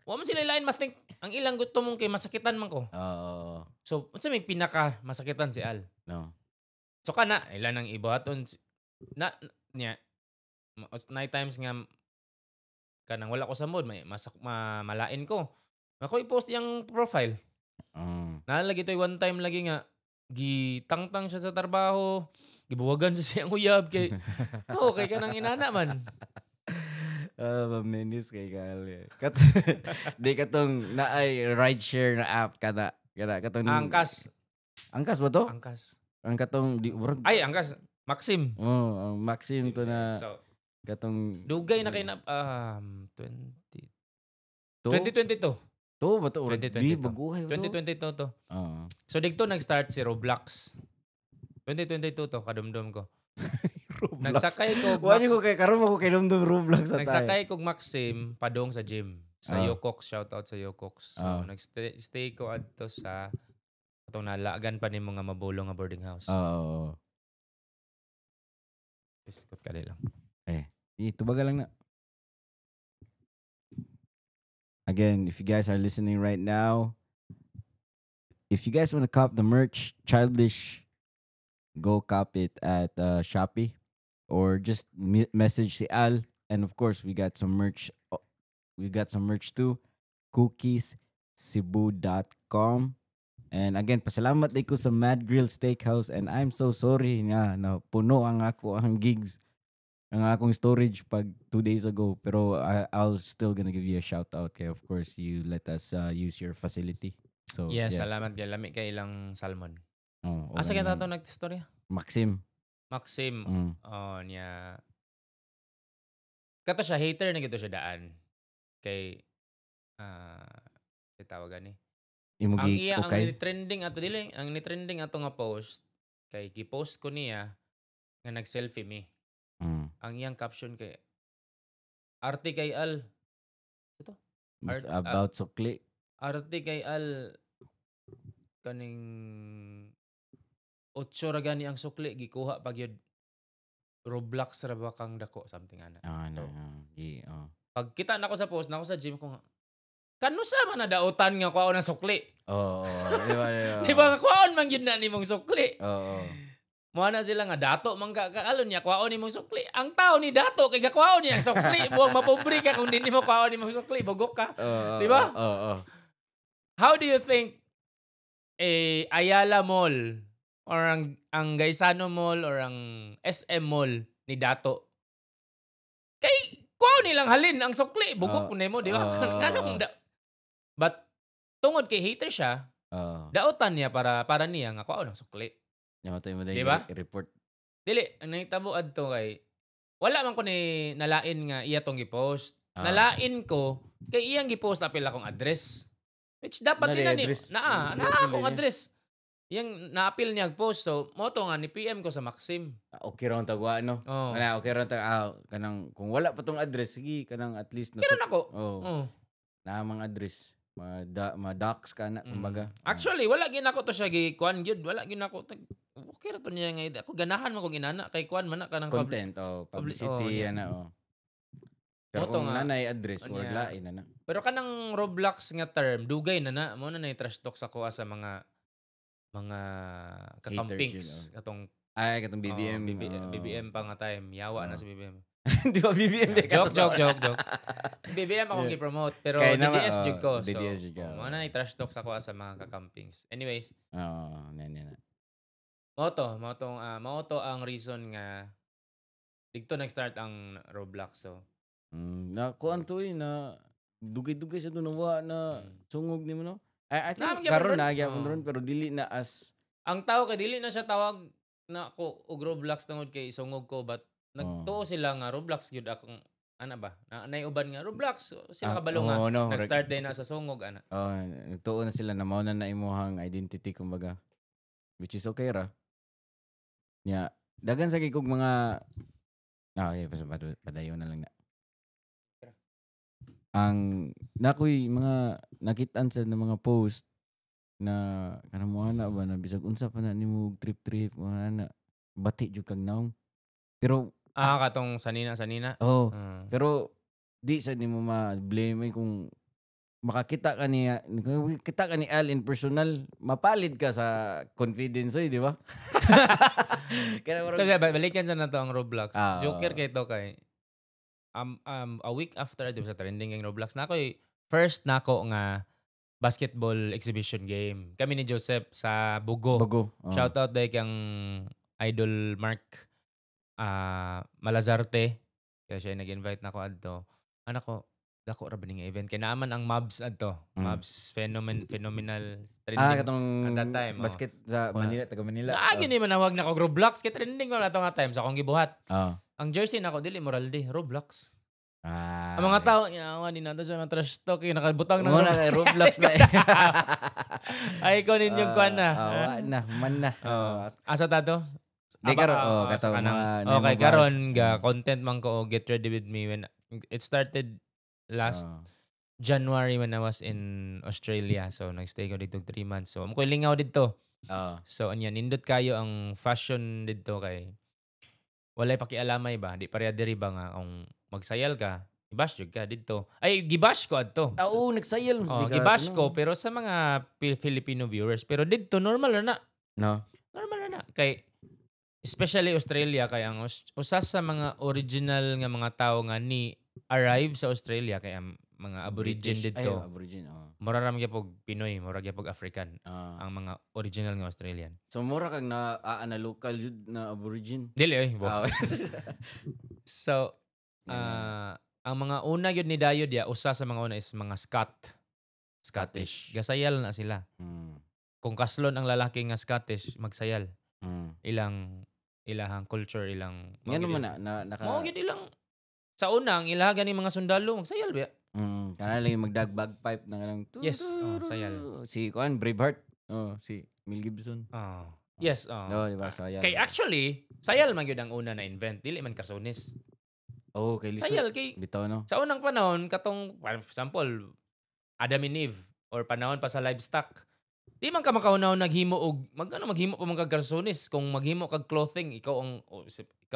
wa man sila lain mas think ang ilang gusto mong kay masakitan man ko. So unsa may pinaka masakitan si Al? No. So kana ilan ang ibuhaton na niya night times nga kanang wala ko sa mood may malain ko. Ako i-post yung profile. Nalagi to'y one time lagi nga gitangtang siya sa trabaho, gibuwagan siya siyang uyab kay okay ka nang inana man. Maminis kay Kali. Di katong naay rideshare na app kada katong Angkas. Angkas ba to? Angkas. Ang katong ay Angkas. Maxim. Ang Maxim to na so, katong dugay na kay na 2022. To ba to? 2022. Baguhay to. 2022 to. So digto nag-start si Roblox. 2022 to kadumdum ko. Nagsakay ko. Wala ko kay karon ako kay dumdum Roblox sa tayo. Nagsakay ko Maxim padong sa gym. Sa Yokox, shout out sa Yokox. So nagstay ko adto sa atong nalagan pa nimo nga mabulong nga boarding house. Biskot ka lang. Tubaga lang na. Again, if you guys are listening right now, if you guys want to cop the merch, Childish, go cop it at Shopee or just message si Al. And of course, we got some merch. We got some merch too. cookiescebu.com. And again, pasalamat din ko sa Mad Grill Steakhouse. And I'm so sorry nga na puno ang gigs. Ang akong storage pag 2 days ago, pero I'll still gonna give you a shout out kay of course you let us use your facility. So yes, salamat kay lami kay ilang salmon. Asa kay tato nagtistorya? Maxim. Niya. Kato siya hater na gito siya daan. Kay tawagan ni. Ang iya ang trending ato dili, ang ni trending ato nga post kay gi-post ko niya nga nag-selfie mi. Ang iyang caption kay Arte kay Al. Ito? About sukli. Arte kay Al kaning 8 ra gani ang sukli gikuha pag yun Roblox ra ba kang dako something ana. Pag kita nako sa post nako sa gym ko nga kano sa man nadautan nga kuha ng sukli. Di ba? Di ba kuhaon man gyud na nimong sukli. Mo na sila nga dato man kaalon niya kwaon nimong sukli. Ang tao ni dato kay gakwaon niya ang sukli. Buwang mapobre ka kung di mo kwaon nimong sukli, bugok ka. Di ba? How do you think Ayala Mall or ang Gaisano Mall or ang SM Mall ni Dato. Kay kuha nilang halin ang sukli, bugok mo nimo, di ba? Ganong but tungod kay hater siya, daotan niya para niya nga kuha ng sukli. Yamatay mo Di ba? i-report. Dili, ang nahitabo adto kay wala man ko ni nalain nga iya tong gi-post. Nalain ko kay iyang gi-post apil akong address. Which dapat Nali nila ni address. naa akong address. Yang naapil niya post so moto nga ni PM ko sa Maxim. Okay ra ang tagwa no. Oh. Ana okay ra kanang kung wala pa tong address sige kanang at least Kailan ako? Na mga address. Ma-docs ka na kumbaga. Actually wala gid nako to siya gi kuan gyud, wala gid nako okay ra to niya nga ako ganahan man kog inana kay kuan man na kanang content publicity ana Pero kung nanay address word lain na. Pero kanang Roblox nga term dugay na mo na trash talk sa kuha sa mga kakampings katong BBM BBM pa nga time yawa na sa BBM. Di ba BBM joke BBM akong gi-promote pero DDS jud ko so mo na trash talk sa kuha sa mga kakampings. Anyways mao to ang reason nga dito nag-start ang Roblox so na kuan to na dugay-dugay sa tunawa na sungog nimo no. I think karon na gyapon ron pero dili na as ang tao kay dili na siya tawag na ako og Roblox tungod kay isungog ko but nagtuo sila nga Roblox gyud akong ana ba nay uban nga Roblox sila kabalo nga nag-start din na sa sungog ana. Nagtuo na sila na mao na imuhang identity kumbaga which is okay ra. Nya dagan sa kog mga padayon na lang na. Ang nakoy mga nakitaan sa mga post na kanang mo ana ba na bisag unsa pa na nimo trip mo ana bati jud kag naong pero katong sanina pero di sa nimo ma-blame kung makakita ka niya kita ka ni Al in personal mapalid ka sa confidence di ba? So balikan sa nato ang Roblox joker kay to kay a week after sa trending ng Roblox nakoy first nako nga basketball exhibition game. Kami ni Joseph sa Bugo. Shout out day kang Idol Mark Malazarte. Kaya siya nag-invite nako adto. Anak ko dako ra ba ning event kay naaman ang Mavs adto. Mavs phenomenal trending katong at that time. Basket sa Manila, taga Manila. Naagi ni man nawag nako Roblox kay trending man ato nga time sa akong gibuhat. Ang jersey nako dili Moralde, Roblox. Ang mga tao yawa ni nato sa mga trash talk nakabutang ng Roblox na. Ay ko ninyong kuan na. Man na. Asa tato? Di karon kato okay karon ga content man ko Get Ready With Me when it started last January when I was in Australia. So nagstay ko dito 3 months. So amo ko lingaw dito. So anya nindot kayo ang fashion dito kay walay pakialamay ba? Di pareha diri ba nga kung magsayal ka, i-bash jud ka dito. Ay gibash ko adto. Nagsayal. Gibash ko pero sa mga Filipino viewers pero dito normal na. No. Normal na kay especially Australia kay ang usa sa mga original nga mga tao nga ni arrive sa Australia kay ang mga aborigine dito. Mura ra gyapon Pinoy, mura gyapon African. Ang mga original nga Australian. So mura kag na local jud na aborigine. Dili So ang mga una yun ni Dayo dia usa sa mga una is mga Scottish. Gasayal na sila. Kung kaslon ang lalaki nga Scottish magsayal. Ilahang culture ilang ngano man mao gid ilang sa una ang ilaha gani mga sundalo magsayal ba? Kana lang magdag bagpipe nang yes, sayal. Si Kuan Braveheart. Si Mel Gibson. Yes, diba sayal. Kay actually, sayal man gyud ang una na invent, dili man karsones. Kay Liso. Sayal kay bitaw no. Sa unang panahon katong for example, Adam and Eve or panahon pa sa livestock. Di man ka makaunaw naghimo og maghimo pa man kag karsones kung maghimo kag clothing, ikaw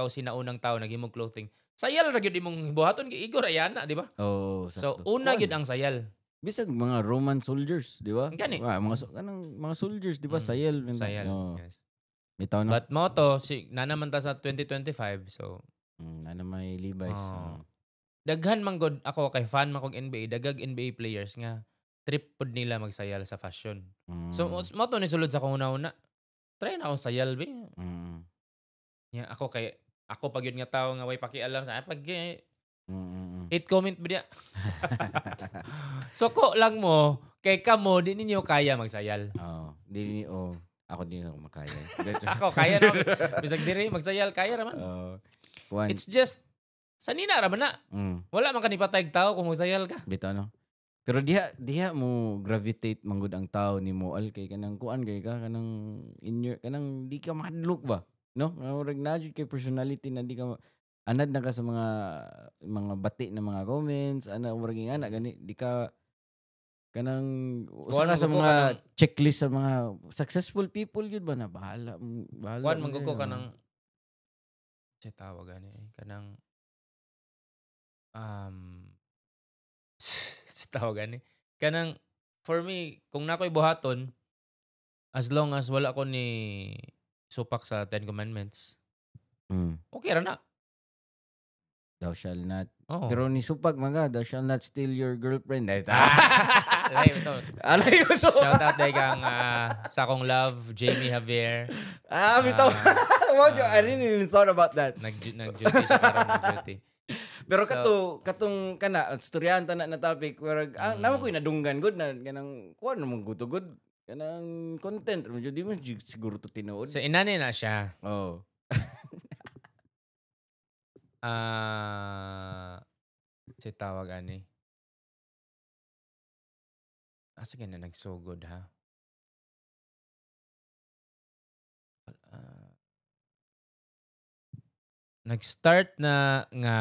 sinaunang tao naghimo clothing. Sayal ra gyud imong buhaton kay igor ayana, di ba? So una gyud ang sayal. Bisag mga Roman soldiers, di ba? Mga soldiers, di ba? Sayal. Yes. Bitaw no. But mo to nanaman ta sa 2025 so nana may Levi's. Daghan man god ako kay fan man kog NBA, dagag NBA players nga trip pod nila magsayal sa fashion. So mo to ni sulod sa kung una-una. try na akong sayal be. Mm. Nya ako pag yun nga tao nga way pakialam sa pag Mm. hate comment ba diya. Suko lang mo kay kamo di ninyo kaya magsayal. Dili ako din ako makaya. Ako kaya na bisag diri magsayal kaya raman. One. It's just sanina raman na. Wala man kanipatay tao kung magsayal ka. Bitaw no. Pero diha mo gravitate manggod ang tao nimo al kay kanang kuan kay ka kanang kanang di ka mahadlok ba? No? Murag na jud kay personality na di ka anad na ka sa mga bati na mga comments, murag ana gani di ka kanang usa ka sa mga checklist sa mga successful people yun ba na bahala kuan mangguko kanang sa tawag ani kanang sa tawag ani kanang for me kung nakoy buhaton as long as wala ko ni supak sa 10 commandments okay ra na. Thou shall not. Oh. Pero ni supag mga thou shall not steal your girlfriend. Alay mo to. Alay mo to. Shout out day kang sa akong love, Jamie Javier. Bitaw. I didn't even thought about that. Nag-duty siya karon nag-duty. Pero katong kana storyahan ta na topic pero naman ko inadunggan good na kanang kuan mo good kanang content mo di mo siguro to tinuod. Sa inani na siya. Oh. Si tawag ani. Asa na nagsugod ha? Nag-start na nga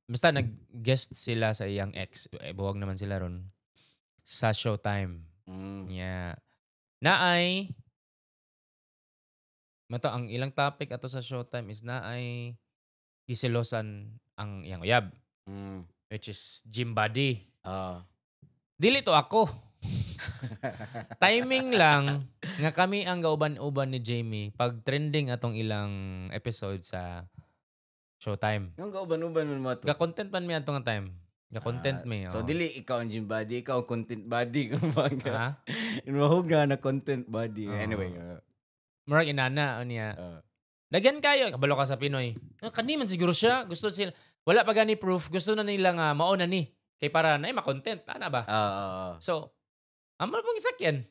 basta nag-guest sila sa iyang ex. Buwag naman sila ron. Sa Showtime. Yeah. Naay mato ang ilang topic ato sa Showtime is naay gisilosan ang iyang uyab. Which is gym body. Dili to ako. Timing lang nga kami ang gauban-uban ni Jamie pag trending atong ilang episode sa Showtime. Yung gauban-uban mo to. Ga-content man mi atong time. Ga-content mi. So dili ikaw ang gym body, ikaw content body kung baga. Ha? Mahug na content body. Anyway. Murag inana niya. Daghan kayo kabalo ka sa Pinoy. Kani man siguro siya, gusto sila wala pa gani proof, gusto na nila nga mao na ni kay para na ma-content ana ba? So, amo pang isakyan.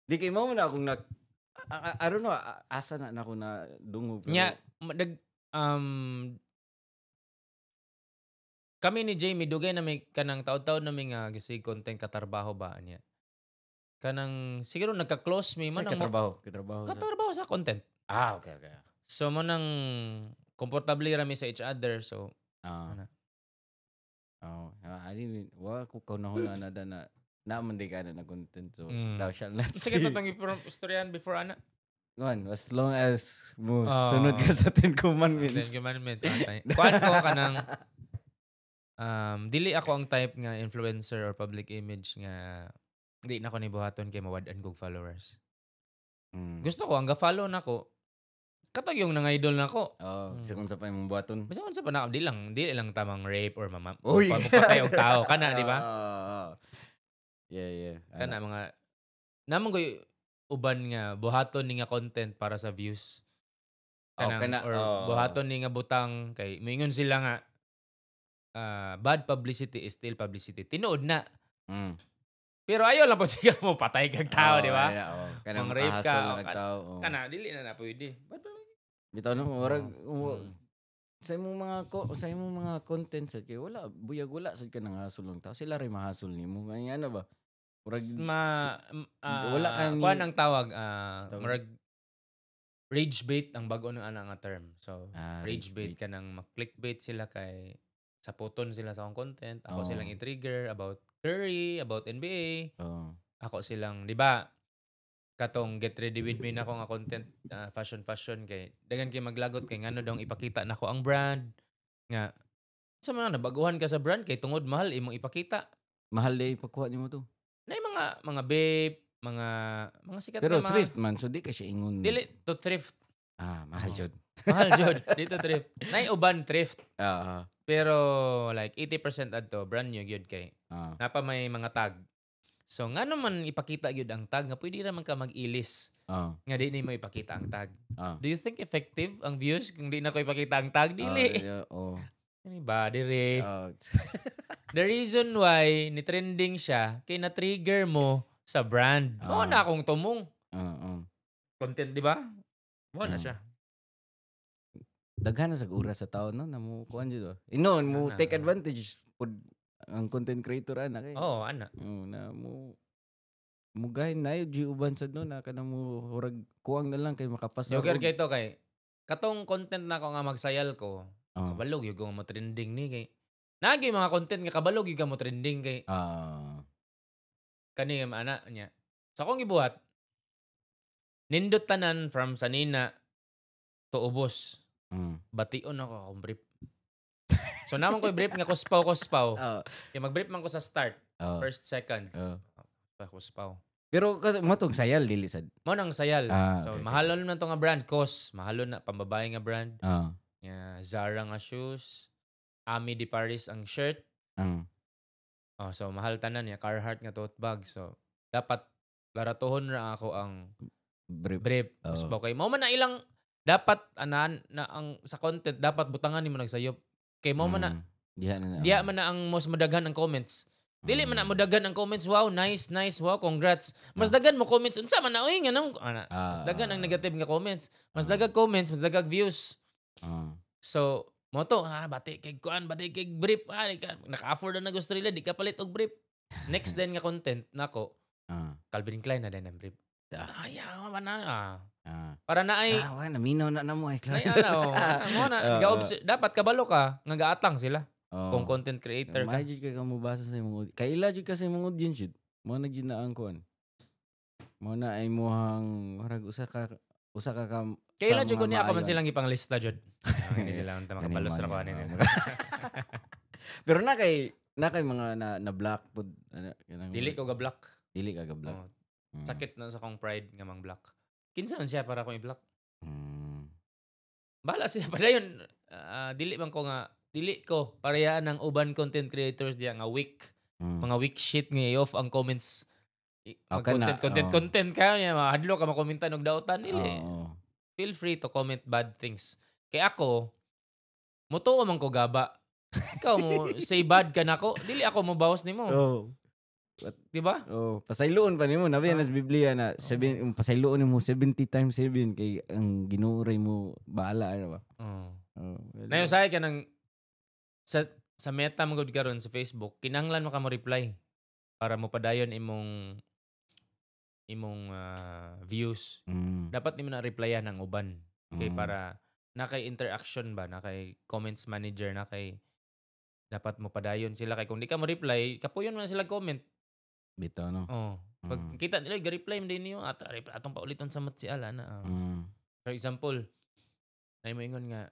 Di kay mo na akong I don't know, asa na ako na dungog. Nya kami ni Jamie dugay na may kanang taud-taud na may nga gisi content katarbaho ba niya. Kanang siguro nagka-close mi man ang katrabaho sa content. Okay. So mo nang komportable rami sa each other so ko kaunahon na naman di ka na content so thou shall not sige tatong istoryahan before ana as long as mo sunod ka sa 10 commandments. 10 commandments kuan ko kanang dili ako ang type nga influencer or public image nga di na ko ni buhaton kay mawad-an kog followers. Gusto ko ang ga-follow nako katag yung nang-idol nako. Kung sa pa imong buhaton. Basta unsa pa na dili lang tamang rape or papatay og tao kana di ba? Yeah. Kana mga namang ko uban nga buhaton ni nga content para sa views. Or buhaton ni nga butang kay moingon sila nga bad publicity is still publicity. Tinuod na. Pero ayaw lang po siya mo patay kag tao, di ba? Kanang rape ka tao. Kana dili na pwede. Bitaw nang murag sa imong mga content sa kay wala buyag wala sad ka nang hasol ng tao. Sila ray mahasol nimo. Ano ba? Murag wala ka kuan ang tawag murag rage bait ang bag-o ng ana nga term. So rage bait ka nang mag-clickbait sila kay saputon sila sa akong content. Ako silang i-trigger about Curry, about NBA. Ako silang, di ba? Katong get ready with me na ako nga content fashion kay dagan kay maglagot kay ngano daw ipakita nako ang brand nga sa man nabaguhan ka sa brand kay tungod mahal imong ipakita. Mahal day pagkuha nimo to. Nay mga babe, mga sikat pero na thrift man so di ka siya ingon. Dili to thrift. Mahal jud. Mahal jud dito thrift. Nay uban thrift. Pero like 80% adto brand new gyud kay. Napa may mga tag. So nga naman ipakita gyud ang tag nga pwede ra man ka mag-ilis nga di mo ipakita ang tag. Do you think effective ang views kung di na ko ipakita ang tag? Dili. Ano ba dire? The reason why ni trending siya kay na-trigger mo sa brand. Mo na akong tumong. Content, di ba? Mo na siya. Daghan na sa oras sa tao no na mo kuan jud. Inon mo take advantage pud ang content creator ana kay. Ana. Na mo mugay na yung uban sad no na kanang mo hurag kuwang na lang kay makapasa. Joker kay to kay katong content na ko nga magsayal ko. Kabalog yung mo trending ni kay nagi mga content nga kabalog yung mo trending kay kani ana niya. Sa akong gibuhat nindot tanan from sanina to ubos. Bation ako akong brief. So naman ko brief nga kuspaw. Kaya mag-brief man ko sa start. First seconds. Kuspaw. Pero matong sayal dili sad. Mo nang sayal. So okay. mahalon man to nga brand cost. Mahalon na pambabae nga brand. Zara nga shoes. Ami di Paris ang shirt. So mahal tanan niya Carhartt nga tote bag. So dapat garatuhon ra ako ang brief. Kuspaw kay mo man na ilang dapat anan na ang sa content dapat butangan nimo nagsayop. Kay mo man na diha man na ang most madaghan ang comments. Dili man na mo daghan ang comments, wow, nice, wow, congrats. Mas daghan mo comments unsa man na oy nganong mas daghan ang negative nga comments. Mas dagag comments, mas dagag views. So, mo to, bati kay kuan, bati kay brief, naka-afford na gusto nila, di ka palit og brief. Next din nga content nako. Calvin Klein na din ang brief. Ayaw man na. Para na ay naminaw na mo ay klase. Dapat kabalo ka nga gaatang sila. Kung content creator ka. Imagine ka mo basa sa imong kaila jud kasi imong audience jud. Mo na gid na ang kuan. Mo na ay mohang harag usa ka kaila jud ko niya ako man silang ipanglista jud. Hindi sila ang makapalos ra ko ani. Pero na kay mga na black pud dili ko ga black. Dili ka ga black. Sakit na sa kong pride nga mang black. Kinsa man siya para akong i-block? Bala siya padayon. Dili ko parehas ng uban content creators diya nga weak. Mga weak shit nga i-off ang comments. Content ka niya. Hadlo ka makomentan og daotan. Dili. Feel free to comment bad things. Kay ako, mutuo man ko gaba. Ikaw mo say bad ka nako. Dili ako mo bawas nimo. Diba? Pasayloon pa nimo nabi na sa Biblia na pasayloon nimo 70 times 7 kay ang ginuray mo baala ano ba. Nayo say ka nang sa meta mo gud karon sa Facebook, kinahanglan mo ka mo reply para mo padayon imong views. Dapat nimo na replyan ang uban. Kay para na kay interaction ba, na kay comments manager, na kay dapat mo padayon sila kay kung di ka mo reply, kapuyon man sila comment. Bitaw no. Pag kita nila ga-reply mo din niyo atong pauliton sa mat si ala na. For example, nay mo ingon nga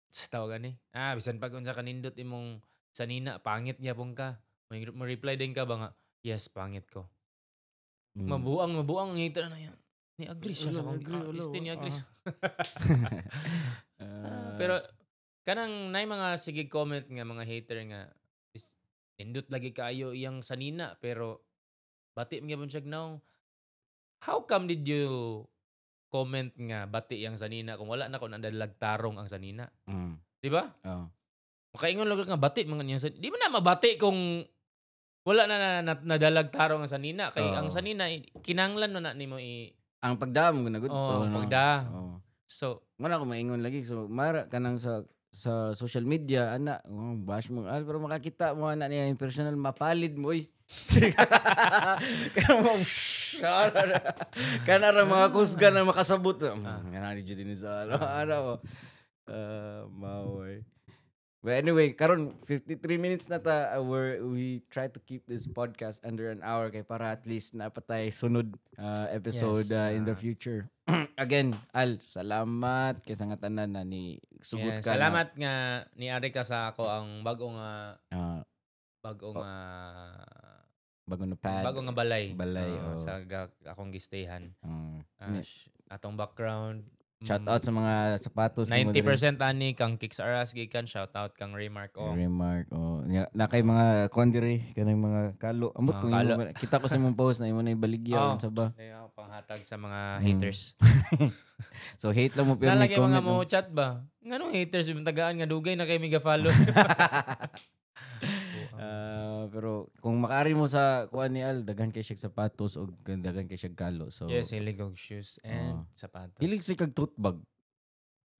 sa tawagan ni. Bisan pag unsa kanindot imong sanina pangit gyapon ka. Mo reply din ka ba nga, yes, pangit ko. Mabuang hater na yan. Ni agree siya sa kong ni agree. Pero kanang nay mga sige comment nga mga hater nga indot lagi kayo iyang sanina pero bati mga bunsyag now. How come did you comment nga bati iyang sanina kung wala na ko nadalag tarong ang sanina? Di ba? Makaingon lang nga bati mga niyang sanina. Di mo na mabati kung wala na nadalag tarong ang sanina. Kay ang sanina kinanglan na nimo ang pagdam na gud. Pagda. So, wala ko maingon lagi. So mara kanang sa social media ana bash mo pero makakita mo ana niya in personal mapalid mo oy. Kana ra mga kusga na makasabot. Ngani jud ni sa ano. Maoy. But anyway, karon 53 minutes na ta we try to keep this podcast under an hour kay para at least napatay sunod episode in the future. Again, Al, salamat kay sa nga tanan na ni sugot ka. Salamat nga ni ari ka sa ako ang bagong balay. Sa akong gistayhan. Atong background Shout out sa mga sapatos ni mo diri. 90% ani kang Kicks R Us gikan, shout out kang Remark Remark na kay mga kondiri kanang mga kalo. Amot Mga kung kalo. kita ko sa imong post na imo na ibaligya Oh. sa ba. Panghatag sa mga haters. So hate lang mo pero may Nalagay mga comment. mo chat ba? Nganong haters yung tagaan nga dugay na kay miga follow. Pero kung makaari mo sa kuan ni Al, daghan kay siya sapatos o daghan kay siya kalo. So Yes, hilig og shoes and sapatos. hilig si kag tote bag.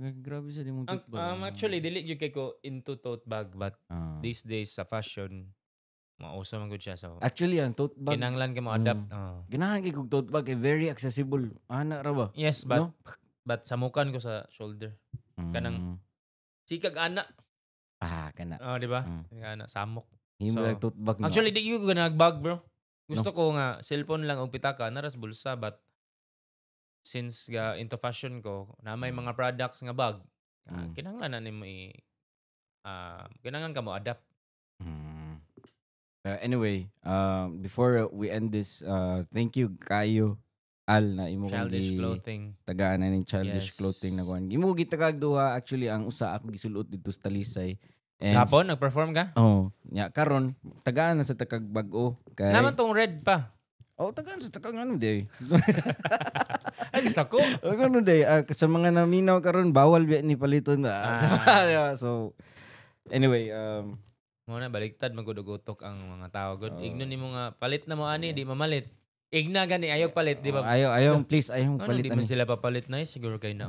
Grabe sa dimong tote bag. Actually, dili jud kay ko into tote bag but these days sa fashion mauso man gud siya. So actually ang tote bag kinahanglan ka mo adapt. ganahan kay kog tote bag very accessible. Ana ra ba? Yes, but samukan ko sa shoulder. Kanang sikag ana. Kana. Di ba? Ana samok. Himo lang tote bag. Actually, di ko nag-bag, bro. Gusto ko nga cellphone lang og pitaka naras bulsa but since into fashion ko na may mga products nga bag, kinahanglan na nimo kinahanglan ka mo adapt. Anyway, before we end this, thank you kayo Al na imo Childish clothing. Tagaan na ning childish clothing na kuan. Imo gitagag duha actually ang usa ako gisulot dito sa Talisay. Hapon nag-perform ka? Nya karon tagaan na sa takag bag-o kay. Naman tong red pa. Tagaan sa takag ano day. Ay kasako. Ano day sa mga naminaw karon bawal biya ni paliton na. So anyway, mo na baliktad magudugutok ang mga tao god. Ignon nimo nga palit na mo ani di mamalit. Igna gani ayog palit di ba? Ayaw please ayong palit ani. Di man sila papalit na siguro kay na.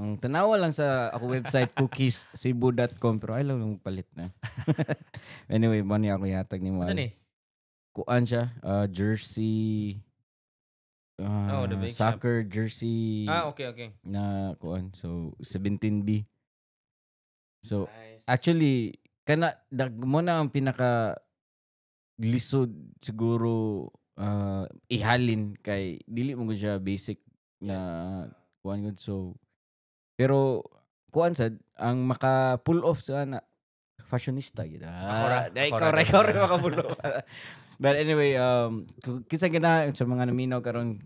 Tanawa lang sa ako website cookiescebu.com pero ayaw lang palit na. Anyway, mo ni ako yatag ni mo. Ano ni? Kuan siya, jersey soccer shop. Jersey. Okay. Na kuan. So 17B. So nice. actually kana mo na ang pinaka lisod siguro ihalin kay dili mo gud siya basic na kuan gud. So pero kuan sad ang maka pull off sa na fashionista gid. Correct maka pull off. But anyway, kinsa ganahan sa mga naminaw karon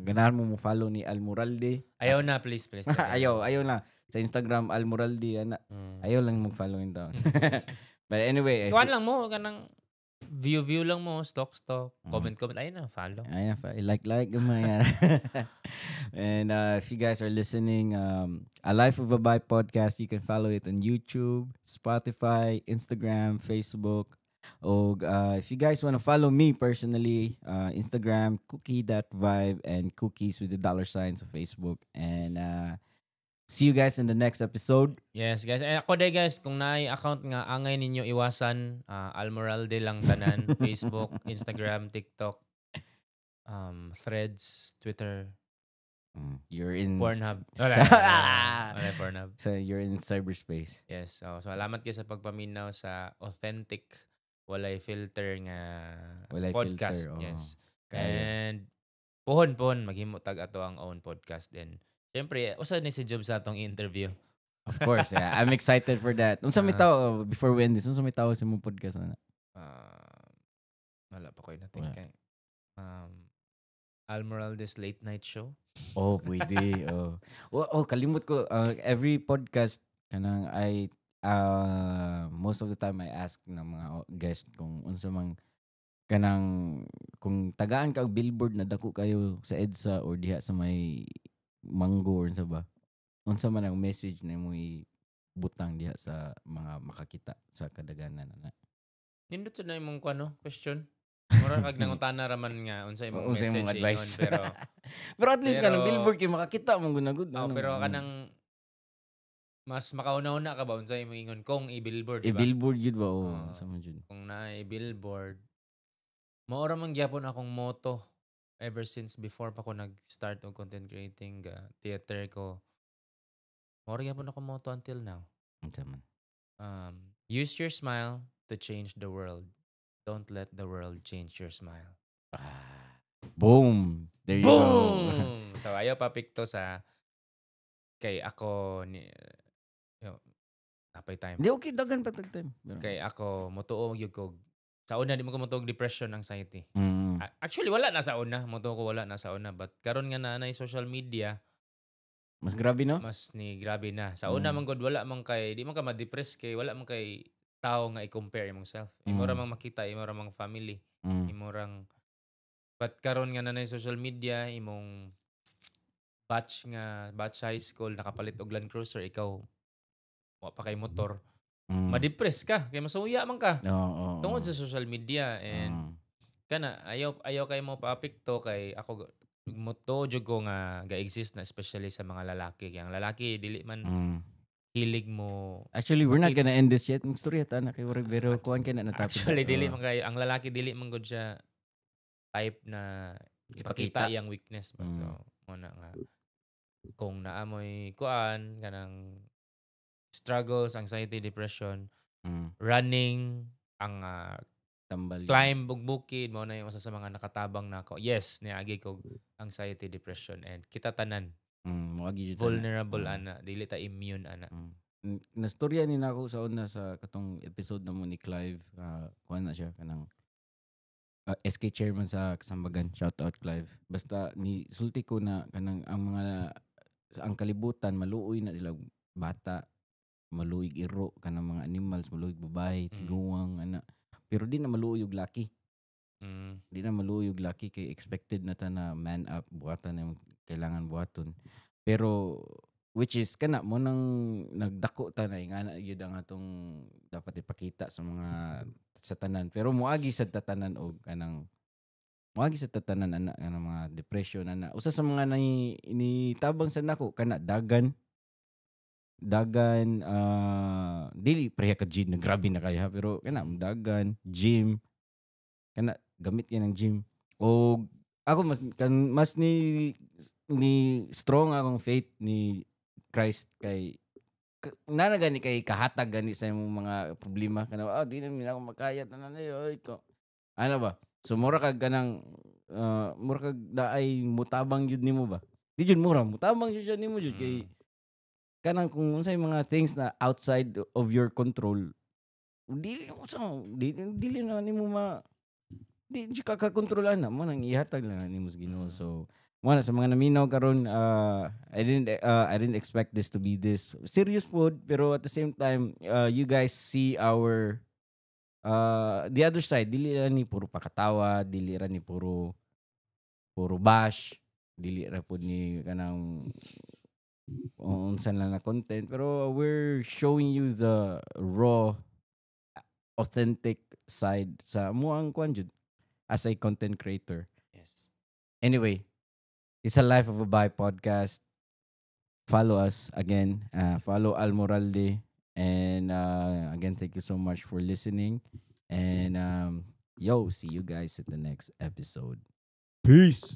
ganahan mo follow ni Almoralde. Ayaw na please. ayaw na sa Instagram Almoralde ana. Ayaw lang mo follow in daw. But anyway, kuan lang mo kanang view lang mo, stock, comment, ayun na, follow. Like, gamay. And if you guys are listening, A Life of a Bi podcast, you can follow it on YouTube, Spotify, Instagram, Facebook. Or if you guys want to follow me personally, Instagram, cookie.vibe and cookies with the $sign sa Facebook. And see you guys in the next episode. Yes, guys. Ako day guys, kung naay account nga angay ninyo iwasan, Almoralde lang tanan, Facebook, Instagram, TikTok, Threads, Twitter. You're in Pornhub. Pornhub. So you're in cyberspace. Yes. So salamat kayo sa pagpaminaw sa authentic walay filter nga podcast. Filter, yes. And pohon maghimo tag ato ang own podcast din. Siyempre, usa ni si Job sa atong interview. Of course, yeah. I'm excited for that. Unsa may tao before we end this? Unsa may tao sa mong podcast na? Wala pa ko natin kay. Almoralde's Late Night Show. Pwede. Kalimot ko every podcast kanang I most of the time I ask ng mga guest kung unsa mang kanang kung tagaan ka og billboard na dako kayo sa EDSA or diha sa may Mango or unsa ba? Unsa man ang message na mo ibutang diha sa mga makakita sa kadaganan na. Nindot sa na imong question. Mura kag nangutana ra man nga unsa imong message advice. pero at least kanang billboard kay makakita mo gunagud. Pero kanang mas makauna-una ka ba unsa imong ingon kung i-billboard diba? I-billboard yun ba? Unsa man jud. Kung na i-billboard maura man gyapon akong motto ever since before pa ko nag-start og content creating theater ko. Maura gyapon akong motto until now. Unsa man? Use your smile to change the world. Don't let the world change your smile. Boom! There you Boom! Go. So ayaw pa pikto sa kay ako ni napay time. Di okay dagan pa tag time. Kay ako motuo gyud ko sa una di mo ko motuog depression, anxiety. Mm. Actually wala na sa una, motuo ko wala na sa una but karon nga na social media Mas grabe no? Mas ni grabe na. Sa una man gud wala man kay di man ka ma-depress kay wala man kay tao nga i-compare imong self. Imo ra mang makita, imo ra mang family, Mm. imo rang but karon nga nanay social media imong batch high school nakapalit og Land Cruiser ikaw wa pa kay motor. Mm. Ma-depress ka kay masuya man ka Oo. tungod sa social media and Oo. kana ayaw kay mo paapekto kay ako moto jud ko nga ga-exist na especially sa mga lalaki kay ang lalaki dili man Mm. hilig mo Actually, we're not makita. gonna end this yet. Magstorya ta na kay pero kuan kay na natapos Actually dili man kay ang lalaki dili man gud siya type na ipakita ipakita. iyang weakness ba. So mo na nga kung naamoy kuan kanang struggles, anxiety, depression, running, ang Tambal yun. climb ug bukid mao na yung usa sa mga nakatabang nako. Yes, niagi ko anxiety, depression and kita tanan Moagi jud vulnerable ana, dili ta immune ana. Nastorya ni nako sa una sa katong episode na mo ni Clive. Kuan na siya kanang SK chairman sa Kasambagan. Shout out Clive. Basta ni sulti ko na kanang ang kalibutan maluoy na sila bata, maluig iro kanang mga animals, maluig babae, tiguang ana. Pero di na maluoy og laki. Di na maluoy og laki kay expected na ta na man up buhatan yung kailangan buhaton. Pero which is kana mo nang nagdako ta na ingana gyud ang atong dapat ipakita sa mga sa tanan. Pero moagi sa tatanan og kanang moagi sa tatanan ana kanang mga depression ana. Usa sa mga initabang sa nako kana dagan dili pareha ka gym na grabe na kaya pero kana dagan gym kana gamit yan ng gym o ako mas ni strong akong faith ni Christ kay nanagani kay kahatag gani sa imong mga problema kana di na mi ako makaya tanan ay ko ano ba so mura kag kanang mura kag daay mutabang jud nimo ba di jud mura mutabang jud siya nimo jud kay kanang kung unsay mga things na outside of your control dili na nimo di ka kakontrolan na mo nang ihatag lang nimo sa Ginoo. So mo na sa mga naminaw karon I didn't expect this to be this serious food pero at the same time you guys see our the other side dili ra ni puro pakatawa, dili ra ni puro bash, dili ra pud ni kanang unsa lang na content pero we're showing you the raw authentic side sa muang kwan jud as a content creator. Yes. Anyway, it's a Life of a Bi podcast. Follow us again. Follow Almoralde. And again, thank you so much for listening. And see you guys at the next episode. Peace.